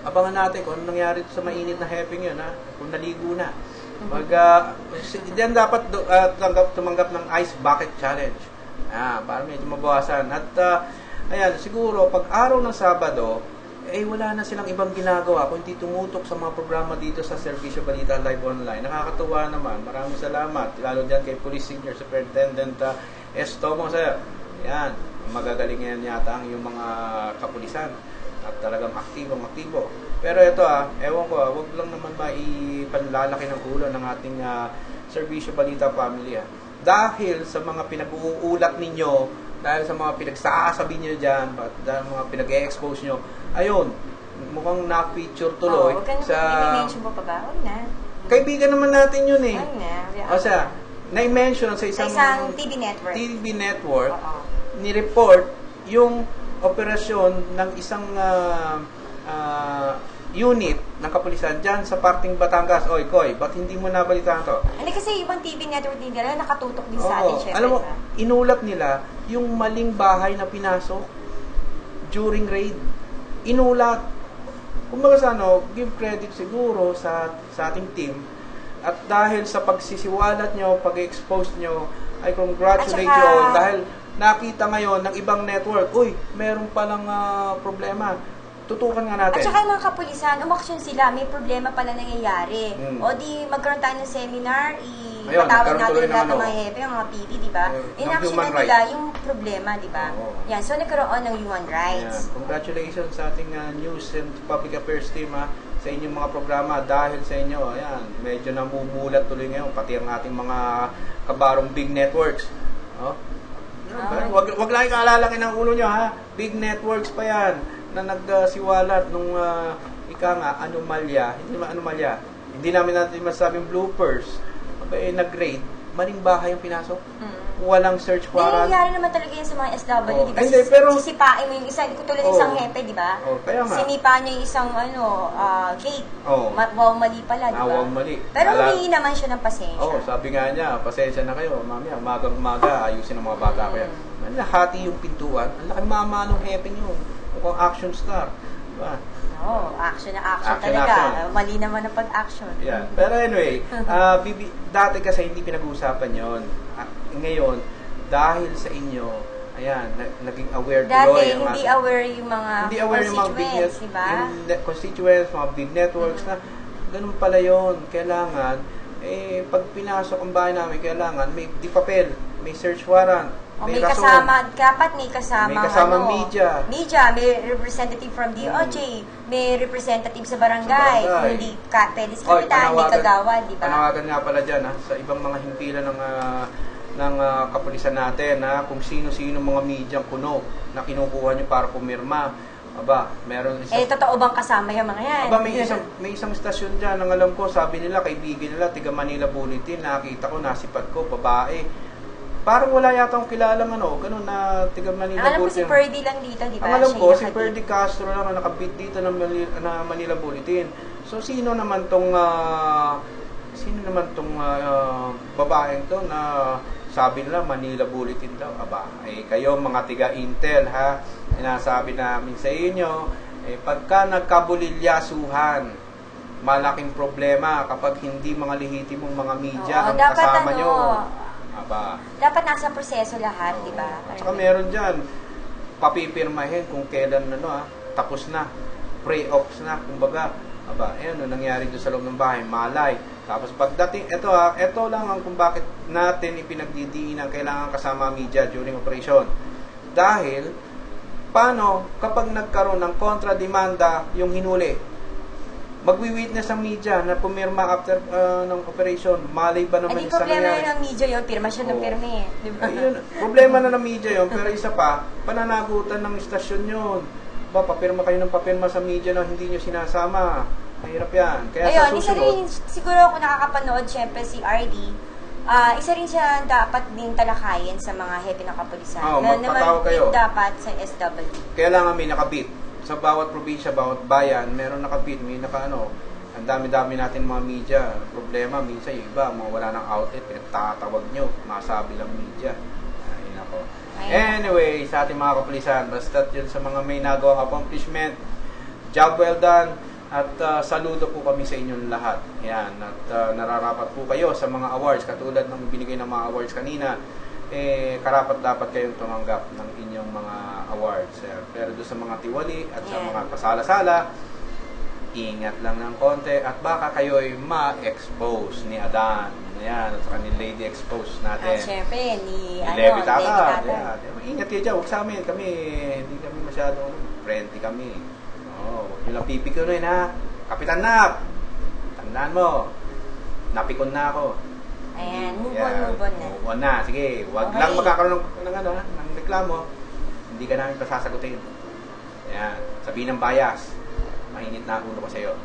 abangan natin kung ano nangyari sa mainit na hepeng yun, ha? Kung naligo na. Diyan dapat tumanggap ng Ice Bucket Challenge. Para medyo mabawasan. At ayan, siguro pag araw ng Sabado, wala na silang ibang ginagawa kundi tumutok sa mga programa dito sa Serbisyo Balita Live Online. Nakakatuwa naman. Maraming salamat. Lalo dyan kay Police Senior Superintendent Estomo. Yan, magagaling yan yata ang yung mga kapulisan. At talagang aktibo. Pero ito ewan ko, wag lang naman maipanlalaki ng ulo ng ating Serbisyo Balita family. Dahil sa mga pinag-uulat ninyo, dahil sa mga pinagsasabi nyo dyan, dahil mga pinag-e-expose nyo, ayun, mukhang na-feature tuloy i-mention mo pa ba? Huwag na. Kaibigan naman natin yun eh. Huwag na. O siya, na-mention sa isang TV network. TV network, ni-report yung operasyon ng isang unit ng kapulisan dyan sa parting Batangas. Oy, Koy, ba't hindi mo nabalitaan to? Hindi kasi ibang TV network din nila nakatutok din sa atin, syempre. Alam mo, inulat nila yung maling bahay na pinasok during raid. Inulat. Kumbaga give credit siguro sa ating team. At dahil sa pagsisiwalat nyo, pag-expose nyo, I congratulate you all. Dahil nakita ngayon ng ibang network, uy, meron palang problema. Tutukan nga natin. At saka mga kapulisan, umaksyon sila, may problema pala nangyayari. O di magkaroon tayo ng seminar, ipatawag natin lahat ng mga hepe, mga PD, di ba? In-action na nila yung problema, di ba? Yan, so nagkaroon ng human rights. Congratulations sa ating news and public affairs team sa inyong mga programa. Dahil sa inyo, ayan, medyo namumulat tuloy ngayon, pati ang ating mga kabarong big networks. Wag lang ikalalaki ng ulo nyo, ha? Big networks pa yan na nagsiwalat nung anomalya. Hindi naman anomalya. Hindi natin masabing bloopers. Nag-raid. Maling bahay yung pinasok. Walang search warrant. Nangyayari naman talaga yan sa mga SW, di ba? Hindi, pero sisipain mo yung isa, tulad ng isang hepe, di ba? Kaya nga. Sinipa niya yung isang gate. Wow, mali pala, di ba? Wow, mali. Pero humingi naman siya ng pasensya. Sabi nga niya, pasensya na kayo. Mamaya, umaga, ayusin ang mga bata ko yan. Nahati yung pintuan. Ang laki mama nung hepe niyo. Mukhang action star. Diba? Action talaga. Mali naman ang pag-action. Yeah. Pero anyway, dati kasi hindi pinag-uusapan yon. Ngayon, dahil sa inyo, ayan, naging aware tuloy. Dati, hindi aware yung mga constituents, diba? Constituents, mga big networks na ganun pala yon. Kailangan, pag pinasok ang bahay namin, kailangan may di papel, may search warrant. May kasama, dapat may kasama media. May representative from DOJ, may representative sa barangay. Kung hindi pwede sa kapitan, may kagawad, di ba? Panawagan nga pala dyan, sa ibang mga himpilan ng kapulisan natin, kung sino-sino mga media kuno na kinukuha nyo para pumirma. Meron isang... totoo bang kasama yung mga yan? May isang stasyon dyan, ang alam ko, sabi nila, kaibigan nila, tiga Manila Bulletin, nakita ko, nasipat ko, babae. Parang wala yata akong kilala ganun na tiga Manila Bulletin. Alam ko si Ferdy lang dito, di ba? Ang alam ko, si Ferdy Castro lang na nakabit dito ng Manila Bulletin. So, sino naman tong babaeng to na sabi nila Manila Bulletin daw? Kayo mga tiga-Intel, sinasabi namin sa inyo, pagka nagkabulilyasuhan, malaking problema kapag hindi mga lehitimong mga media ang kasama nyo. Dapat nasa proseso lahat, di ba? At saka meron dyan, papipirmahin kung kailan tapos na, pre-ops na, kumbaga, nangyari doon sa loob ng bahay, malay. Tapos pagdating, ito lang ang kung bakit natin ipinagdidiinan kailangan kasama media during operation. Dahil, paano kapag nagkaroon ng kontra-demanda yung hinuli? Magwi-witness ang media na pumirma after ng operation. Malay ba naman sa nangyari? Problema na ng media yun. Pirma siya ng pirmi. Diba? Problema na ng media yun. Pero isa pa, pananagutan ng istasyon yun. Papirma kayo ng papirma sa media na hindi nyo sinasama. Mahirap yan. Kaya sa susunod... siguro ako nakakapanood, syempre si RD, isa rin siya dapat din talakayin sa mga hepe ng kapulisan. Oo, magpatawag kayo. Dapat sa SW. Kailangan may nakabit. Sa bawat probinsya, bawat bayan, meron nakabit, may ang dami-dami natin mga media. Problema, minsan yung iba, wala ng outlet, pinagtatawag nyo, masabi lang media. Ayun ako. Anyway, sa ating mga kapulisan, basta yun sa mga may nagawang accomplishment, job well done, at saludo po kami sa inyong lahat. Yan, at nararapat po kayo sa mga awards, katulad ng binigay ng mga awards kanina, karapat dapat kayong tumanggap ng inyong mga awards. Pero doon sa mga tiwali at sa mga pasala-sala, ingat lang ng konti at baka kayo'y ma-expose ni Adan. Ayan, at saka ni Lady Expose natin. At syempre, ni Levi Tata. Tata. Ingat kayo dyan, huwag sa amin. Kami, hindi kami masyadong friendly kami. Huwag nyo lang pipikunin ha. Kapitan Nap, tandaan mo, napikon na ako. Ayan, move on na. Move on na, sige. Huwag lang magkakaroon ng reklamo. Hindi ka namin pasasagutin. Ayan, sabihin ng bias. Mainit na ulo ko sa'yo.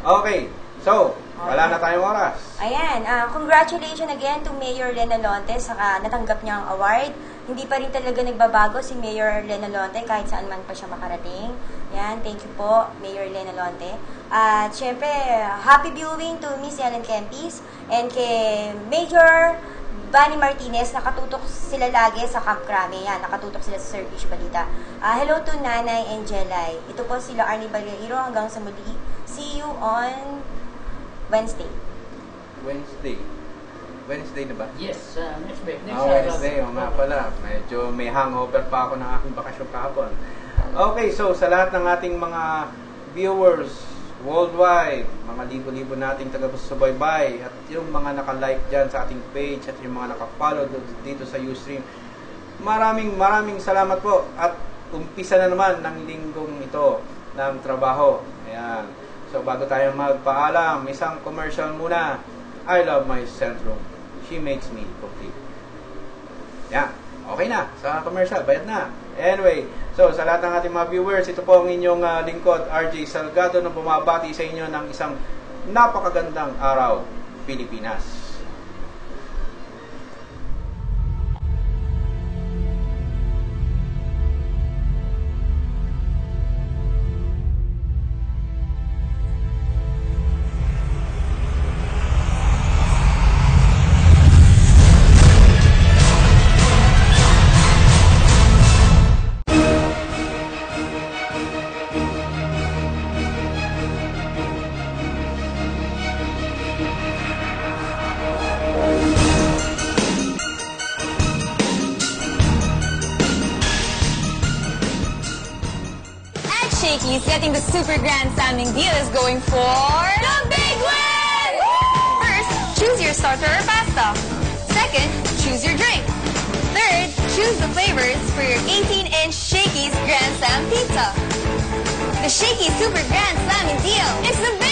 Okay, so, wala na tayong oras. Ayan, congratulations again to Mayor Lena Lonte sa natanggap niyang award. Hindi pa rin talaga nagbabago si Mayor Lena Lonte kahit saan man pa siya makarating. Yan, thank you po, Mayor Lena Lonte. At syempre, happy viewing to Miss Ellen Kempis and kay Major Bunny Martinez. Nakatutok sila lagi sa Camp Crame. Yan, nakatutok sila sa Service Balita. Hello to Nanay and Jelay. Ito po sila Arnie Baleiro. Hanggang sa muli. See you on Wednesday. Wednesday na ba? Yes, next week. Wednesday, nga pala. Medyo may hangover pa ako ng aking bakasyon kahapon. Okay, so sa lahat ng ating mga viewers worldwide, mga libo-libo nating taga-subaybay at yung mga naka-like dyan sa ating page at yung mga naka-follow dito sa Ustream, maraming salamat po at umpisa na naman ng linggong ito ng trabaho. Ayan. So bago tayo magpaalam, isang commercial muna. I love my Centrum. She makes me complete. Yan. Okay na. Sa commercial, bayad na. Anyway, so sa lahat ng ating mga viewers, ito po ang inyong lingkod, RJ Salgado, na bumabati sa inyo ng isang napakagandang araw, Pilipinas. Shakey's getting the super grand slamming deal is going for the big win! First, choose your starter or pasta. Second, choose your drink. Third, choose the flavors for your 18-inch Shakey's Grand Slam Pizza. The Shakey's Super Grand Slamming Deal is the big